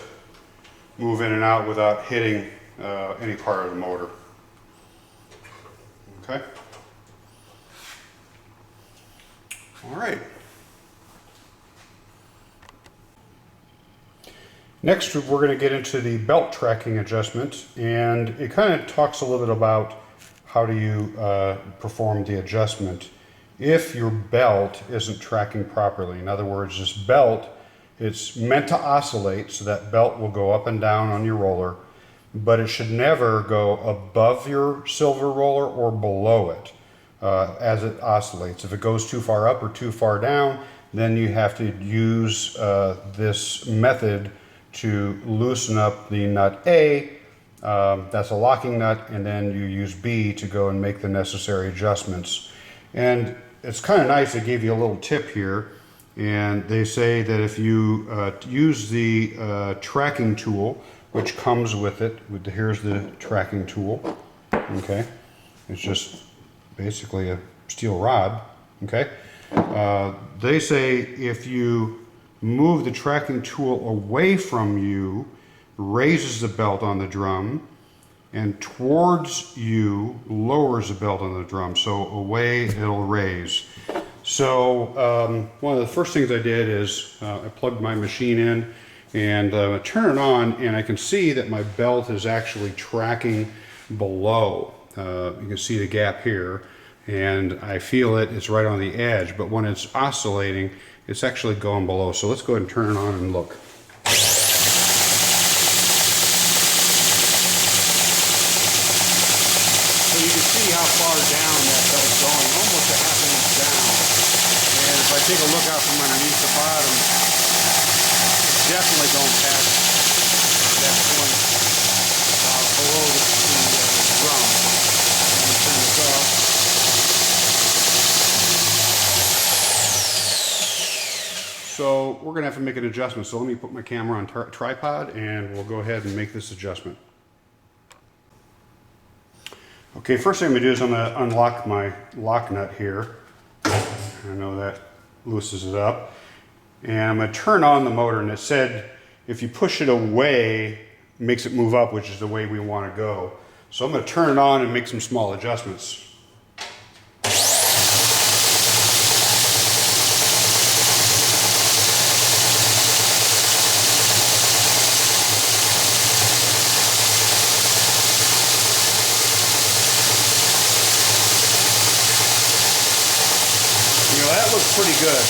Speaker 1: move in and out without hitting any part of the motor. Okay. All right. Next, we're going to get into the belt tracking adjustment, and it kind of talks a little bit about how do you perform the adjustment if your belt isn't tracking properly. In other words, this belt, it's meant to oscillate, so that belt will go up and down on your roller, but it should never go above your silver roller or below it as it oscillates. If it goes too far up or too far down, then you have to use this method to loosen up the nut A, that's a locking nut, and then you use B to go and make the necessary adjustments. And it's kind of nice, they gave you a little tip here, and they say that if you use the tracking tool, which comes with it, here's the tracking tool, okay? It's just basically a steel rod, okay? They say if you move the tracking tool away from you, raises the belt on the drum, and towards you lowers the belt on the drum. So away it'll raise. So one of the first things I did is I plugged my machine in, And turn it on, and I can see that my belt is actually tracking below. You can see the gap here, and I feel it's right on the edge, but when it's oscillating, it's actually going below. So let's go ahead and turn it on and look. So you can see how far down that belt's going, almost a half inch down. And if I take a look out from underneath the bottom, it's definitely going past that point below the drum. Let me turn this off. So we're going to have to make an adjustment. So let me put my camera on tripod, and we'll go ahead and make this adjustment. Okay, first thing I'm going to do is I'm going to unlock my lock nut here. I know that loosens it up. And I'm going to turn on the motor, and it said if you push it away, it makes it move up, which is the way we want to go. So I'm going to turn it on and make some small adjustments. That looks pretty good.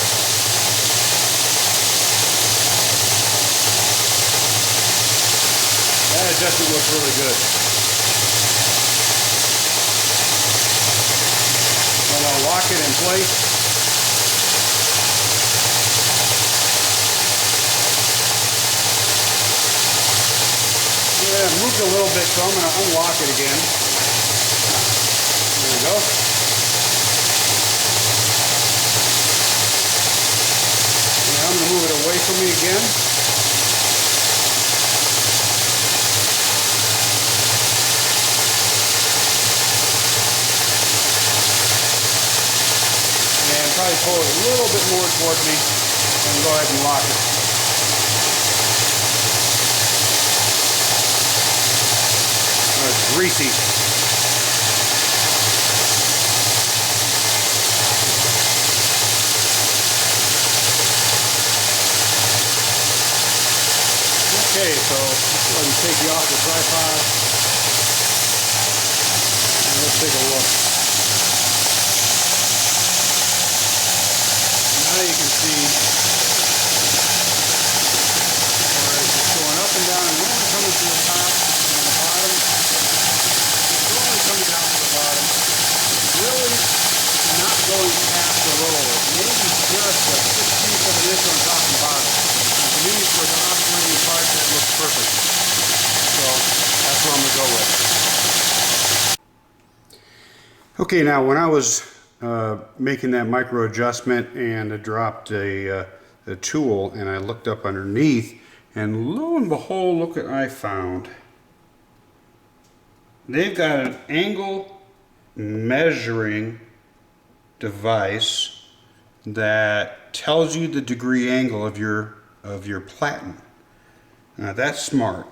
Speaker 1: That adjustment looks really good. I'm going to lock it in place. Yeah, it moved a little bit, so I'm going to unlock it again. There we go. I'm going to move it away from me again. And probably pull it a little bit more toward me and go ahead and lock it. Oh, it's greasy. Okay, so let's go ahead and take you off the tripod, and let's take a look. Now you can see where it's going up and down, and we're only coming to the top and the bottom. It's only coming down to the bottom. It's really not going past the roller. Maybe just a 16th of an inch on top and bottom. To me, for the oscillating part, that looks perfect. So that's what I'm going to go with. Okay, now when I was making that micro adjustment, and I dropped a tool, and I looked up underneath, and lo and behold, look what I found. They've got an angle measuring device that tells you the degree angle of your platen. Now that's smart.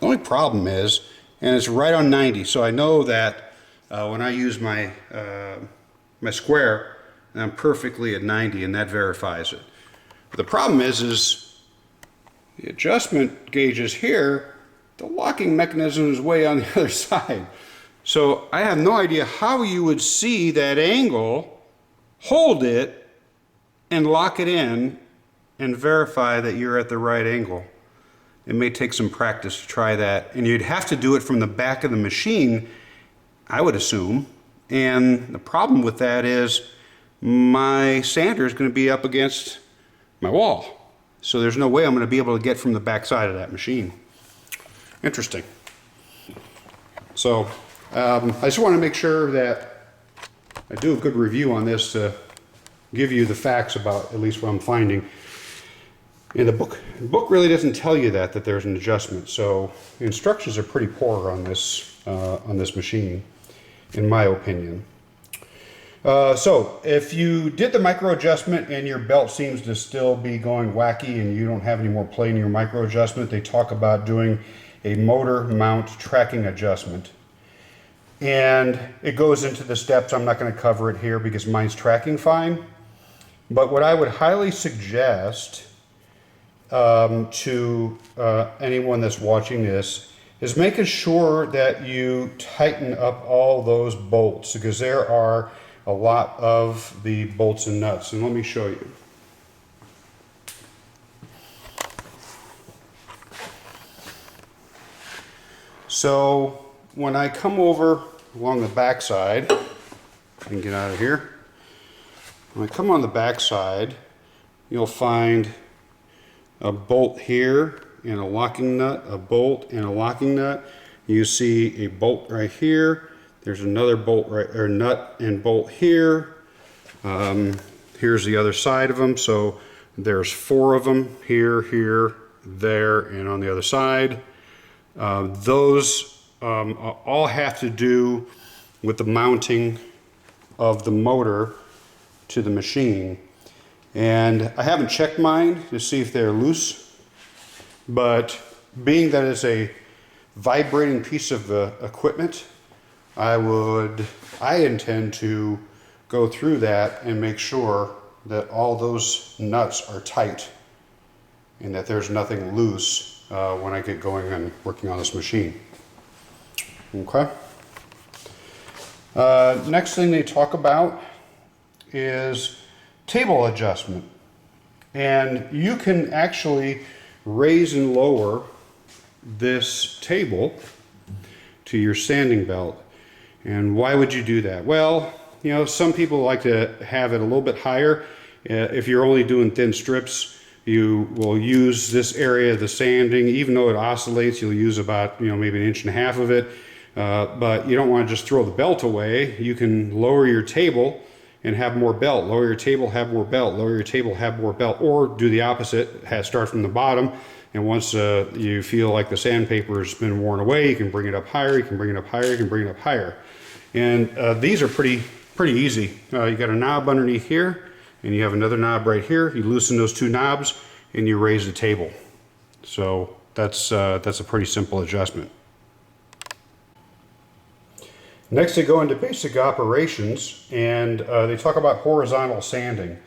Speaker 1: The only problem is, and it's right on 90, so I know that when I use my my square, I'm perfectly at 90, and that verifies it. But the problem is the adjustment gauge is here, the locking mechanism is way on the other side. So I have no idea how you would see that angle, hold it, and lock it in, and verify that you're at the right angle. It may take some practice to try that, and you'd have to do it from the back of the machine, I would assume. And the problem with that is my sander is going to be up against my wall. So there's no way I'm going to be able to get from the back side of that machine. Interesting. So I just want to make sure that I do a good review on this to give you the facts about at least what I'm finding. In the book really doesn't tell you that there's an adjustment. So the instructions are pretty poor on this machine, in my opinion. So if you did the micro adjustment and your belt seems to still be going wacky and you don't have any more play in your micro adjustment, they talk about doing a motor mount tracking adjustment. And it goes into the steps. I'm not going to cover it here because mine's tracking fine. But what I would highly suggest to anyone that's watching this is making sure that you tighten up all those bolts, because there are a lot of the bolts and nuts. And let me show you. So when I come over along the back side, I can get out of here. When I come on the back side, you'll find a bolt here and a locking nut, a bolt and a locking nut. You see a bolt right here. There's another bolt right, or nut and bolt here. Here's the other side of them. So there's 4 of them here, here, there, and on the other side. Those all have to do with the mounting of the motor to the machine. And I haven't checked mine to see if they're loose, but being that it's a vibrating piece of equipment, I intend to go through that and make sure that all those nuts are tight and that there's nothing loose when I get going and working on this machine. Okay. Next thing they talk about is table adjustment. And you can actually raise and lower this table to your sanding belt. And why would you do that? Well, you know, some people like to have it a little bit higher. If you're only doing thin strips, you will use this area of the sanding. Even though it oscillates, you'll use about, you know, maybe 1.5 inches of it. But you don't want to just throw the belt away. You can lower your table and have more belt. Lower your table, have more belt. Lower your table, have more belt. Or do the opposite, start from the bottom. And once you feel like the sandpaper has been worn away, you can bring it up higher, you can bring it up higher, you can bring it up higher. And these are pretty easy. You got a knob underneath here, and you have another knob right here. You loosen those 2 knobs, and you raise the table. So that's a pretty simple adjustment. Next, they go into basic operations, and they talk about horizontal sanding.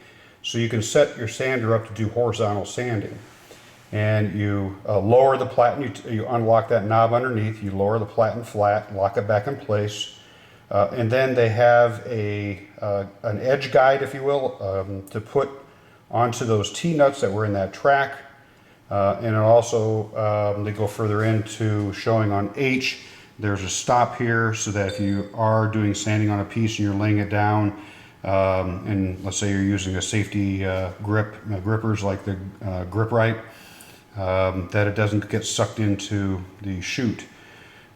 Speaker 1: So you can set your sander up to do horizontal sanding. And you lower the platen, you unlock that knob underneath, you lower the platen flat, lock it back in place. And then they have an edge guide, if you will, to put onto those T-nuts that were in that track. And also, they go further into showing on H, there's a stop here so that if you are doing sanding on a piece and you're laying it down, and let's say you're using a safety grippers like the Grip Right, that it doesn't get sucked into the chute.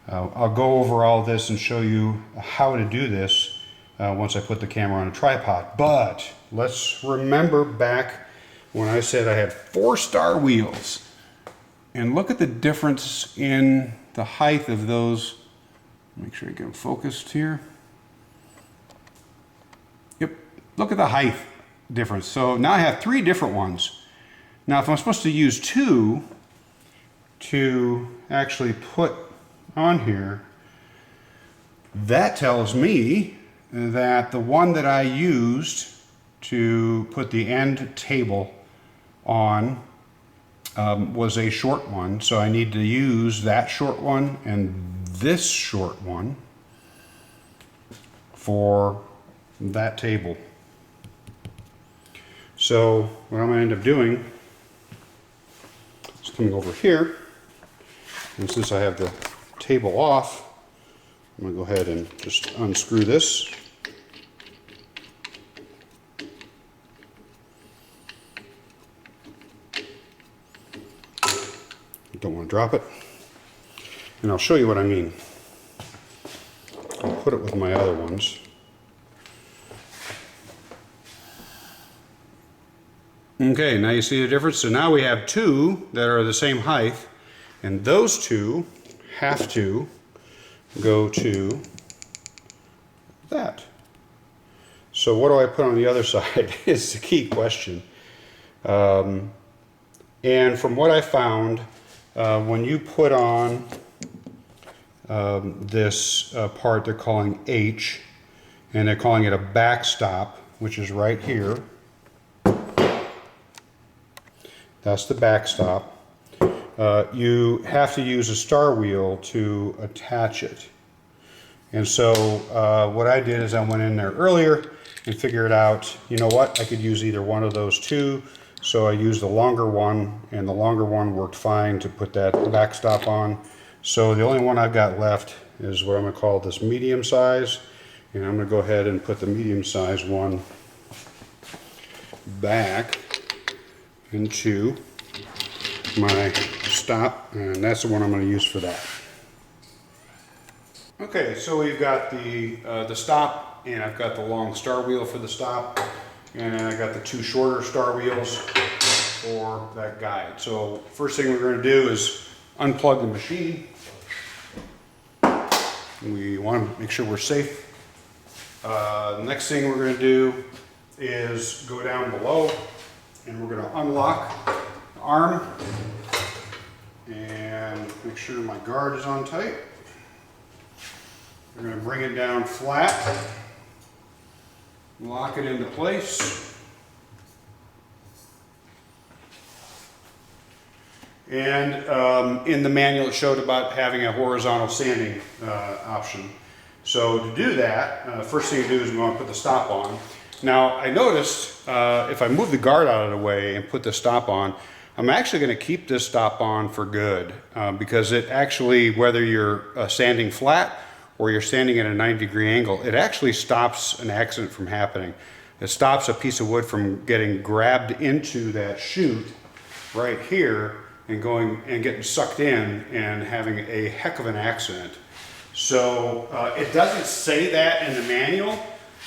Speaker 1: I'll go over all this and show you how to do this once I put the camera on a tripod. But let's remember back when I said I had 4-star wheels. And look at the difference in the height of those. Make sure I get them focused here. Yep, look at the height difference. So now I have 3 different ones. Now if I'm supposed to use 2 to actually put on here, that tells me that the one that I used to put the end table on was a short one, so I need to use that short one and this short one for that table. So what I'm going to end up doing is coming over here, and since I have the table off, I'm going to go ahead and just unscrew this. Don't want to drop it. And I'll show you what I mean. I'll put it with my other ones. Okay, now you see the difference. So now we have 2 that are the same height, and those 2 have to go to that. So what do I put on the other side is the key question. And from what I found, when you put on this part they're calling H, and they're calling it a backstop, which is right here. That's the backstop. You have to use a star wheel to attach it. And so what I did is I went in there earlier and figured out, you know what, I could use either one of those two. So I used the longer one, and the longer one worked fine to put that backstop on. So the only one I've got left is what I'm going to call this medium size. And I'm going to go ahead and put the medium size one back into my stop, and that's the one I'm going to use for that. Okay, so we've got the stop, and I've got the long star wheel for the stop, and then I got the two shorter star wheels for that guide. So first thing we're going to do is unplug the machine. We want to make sure we're safe. The next thing we're going to do is go down below, and we're going to unlock the arm and make sure my guard is on tight. We're going to bring it down flat, lock it into place, and in the manual it showed about having a horizontal sanding option. So to do that, first thing you do is we want to put the stop on. Now I noticed if I move the guard out of the way and put the stop on, I'm actually going to keep this stop on for good because it actually, whether you're sanding flat or you're sanding at a 90-degree angle, it actually stops an accident from happening. It stops a piece of wood from getting grabbed into that chute right here and going and getting sucked in and having a heck of an accident. So it doesn't say that in the manual.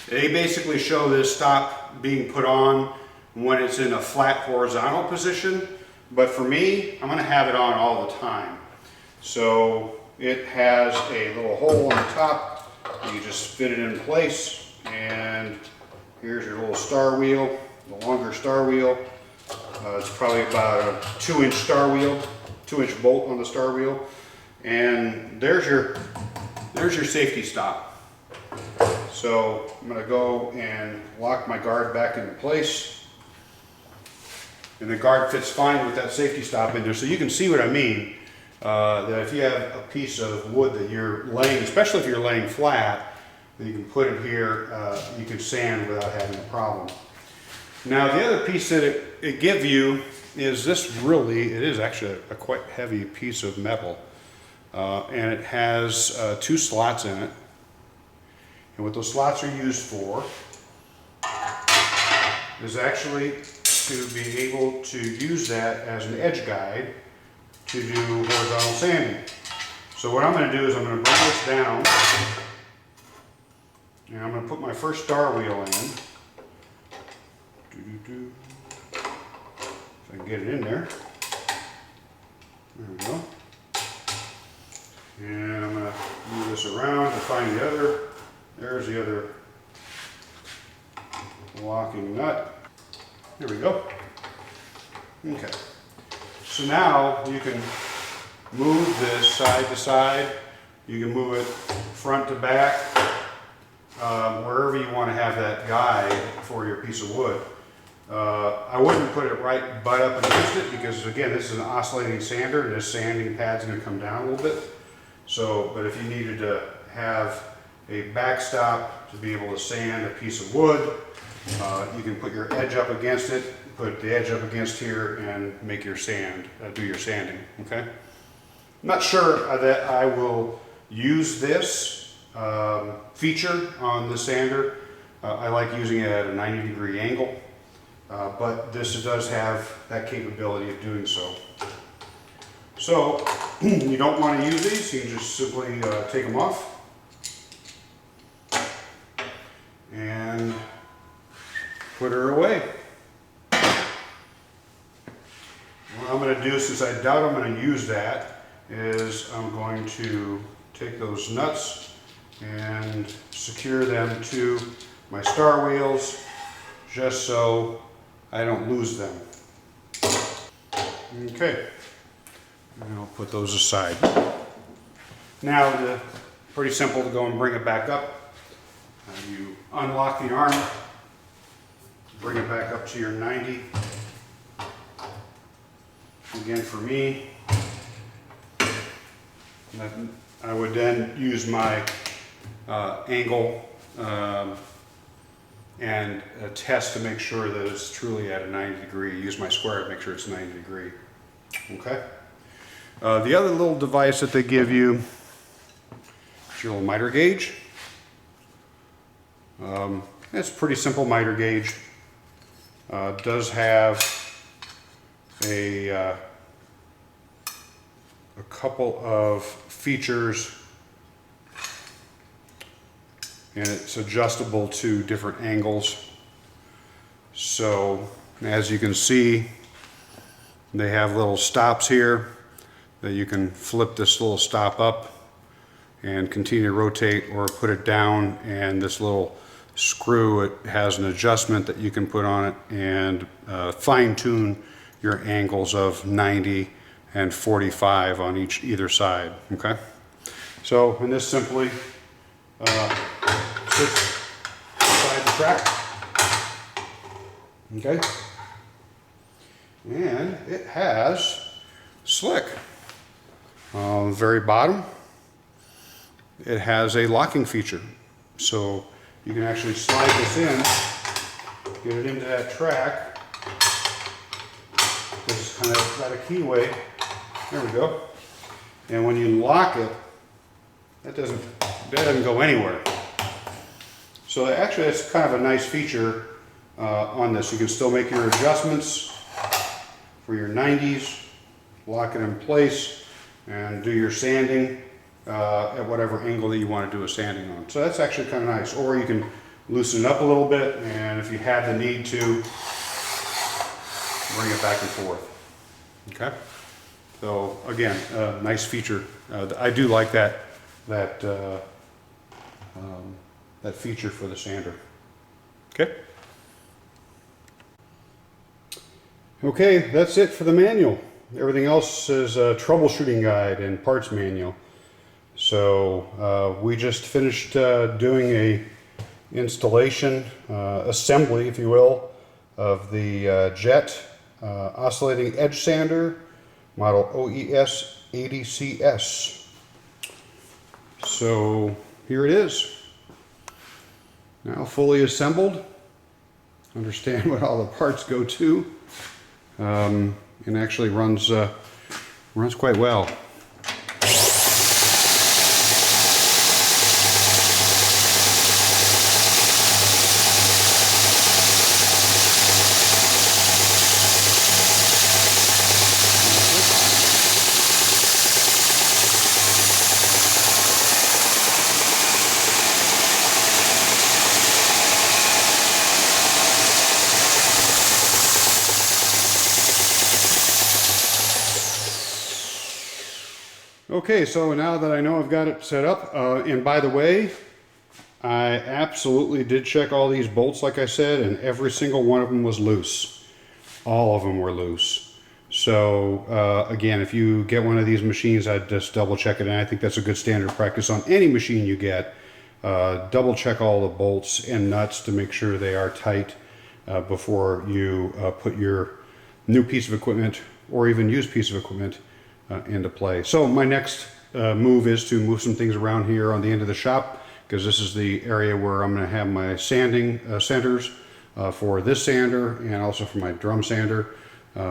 Speaker 1: They basically show this stop being put on when it's in a flat horizontal position, but for me, I'm going to have it on all the time. So it has a little hole on the top. You just fit it in place, and here's your little star wheel, the longer star wheel. It's probably about a 2-inch star wheel, 2-inch bolt on the star wheel, and there's your safety stop. So I'm going to go and lock my guard back into place, and the guard fits fine with that safety stop in there. So you can see what I mean. That if you have a piece of wood that you're laying, especially if you're laying flat, that you can put it here, you can sand without having a problem. Now the other piece that it gives you is this it is actually a quite heavy piece of metal. And it has 2 slots in it. And what those slots are used for is actually to be able to use that as an edge guide to do horizontal sanding. So what I'm going to do is I'm going to bring this down, and I'm going to put my first star wheel in. If I can get it in there. There we go. And I'm going to move this around to find the other. There's the other locking nut. Here we go. Okay. So now you can move this side to side. You can move it front to back, wherever you want to have that guide for your piece of wood. I wouldn't put it right butt up against it because, again, this is an oscillating sander. This sanding pad's going to come down a little bit. So, but if you needed to have a backstop to be able to sand a piece of wood, you can put your edge up against it, put the edge up against here, and make your do your sanding, okay? I'm not sure that I will use this feature on the sander. I like using it at a 90-degree angle, but this does have that capability of doing so. So, you don't want to use these, you can just simply take them off. And put her away. What I'm going to do, since I doubt I'm going to use that, is I'm going to take those nuts and secure them to my star wheels just so I don't lose them. Okay, and I'll put those aside. Now, pretty simple to go and bring it back up. You unlock the arm, bring it back up to your 90, Again, for me, I would then use my angle and test to make sure that it's truly at a 90 degree. Use my square to make sure it's 90 degree. Okay. The other little device that they give you is your little miter gauge. It's a pretty simple miter gauge. It does have a couple of features, and it's adjustable to different angles. So as you can see, they have little stops here that you can flip this little stop up and continue to rotate, or put it down, and this little screw, it has an adjustment that you can put on it and fine-tune your angles of 90 and 45 on either side. Okay, so, and this simply sits beside the track. Okay, and it has slick on the very bottom. It has a locking feature, so you can actually slide this in, get it into that track. This kind of got a keyway. There we go. And when you lock it, that doesn't go anywhere. So actually, that's kind of a nice feature on this. You can still make your adjustments for your 90s, lock it in place, and do your sanding at whatever angle that you want to do a sanding on. So that's actually kind of nice. Or you can loosen it up a little bit, and if you have the need to, bring it back and forth. Okay. So again, nice feature. I do like that feature for the sander. Okay. Okay, that's it for the manual. Everything else is a troubleshooting guide and parts manual. So we just finished doing a installation, assembly, if you will, of the Jet Oscillating Edge Sander, model OES 80CS. So here it is, now fully assembled. Understand what all the parts go to, and actually runs quite well. Okay, so now that I know I've got it set up, and by the way, I absolutely did check all these bolts, like I said, and every single one of them was loose. All of them were loose. So again, if you get one of these machines, I'd just double check it, and I think that's a good standard practice on any machine you get. Double check all the bolts and nuts to make sure they are tight before you put your new piece of equipment or even used piece of equipment into play. So my next move is to move some things around here on the end of the shop, because this is the area where I'm going to have my sanding centers for this sander and also for my drum sander.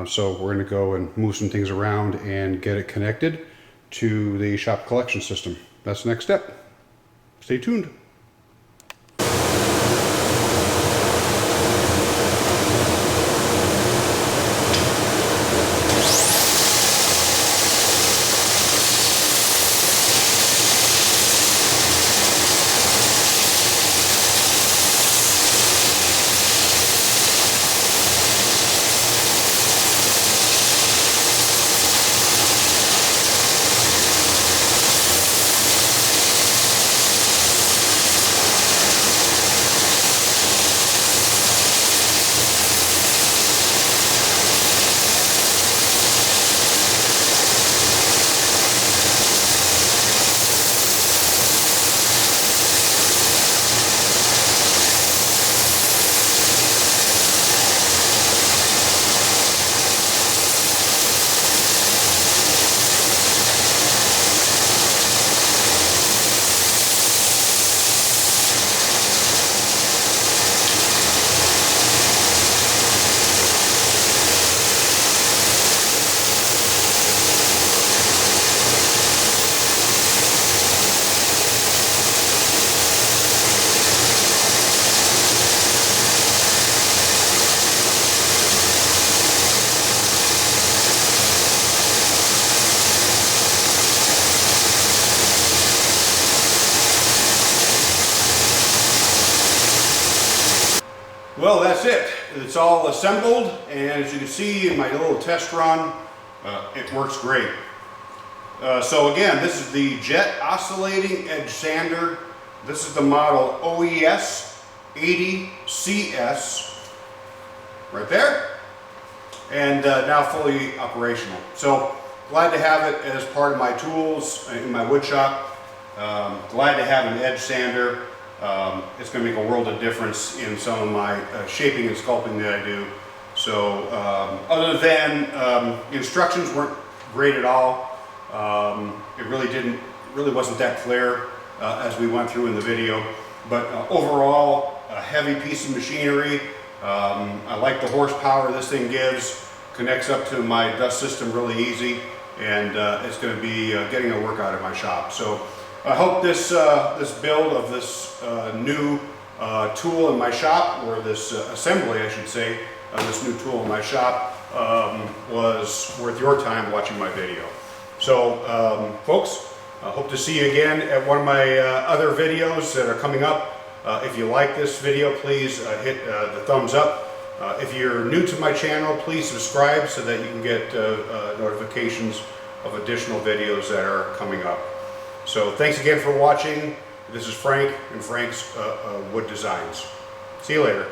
Speaker 1: So we're going to go and move some things around and get it connected to the shop collection system. That's the next step. Stay tuned. Well, that's it. It's all assembled, and as you can see in my little test run, it works great. So again, this is the Jet Oscillating Edge Sander. This is the model OES 80CS, right there, and now fully operational. So glad to have it as part of my tools in my wood shop. Glad to have an edge sander. It's going to make a world of difference in some of my shaping and sculpting that I do. So other than instructions weren't great at all. It really wasn't that clear as we went through in the video. But overall, a heavy piece of machinery. I like the horsepower this thing gives. Connects up to my dust system really easy, and it's going to be getting a workout at my shop. So I hope this build of this new tool in my shop, or this assembly, I should say, of this new tool in my shop was worth your time watching my video. So, folks, I hope to see you again at one of my other videos that are coming up. If you like this video, please hit the thumbs up. If you're new to my channel, please subscribe so that you can get notifications of additional videos that are coming up. So thanks again for watching. This is Frank and Frank's Wood Designs. See you later.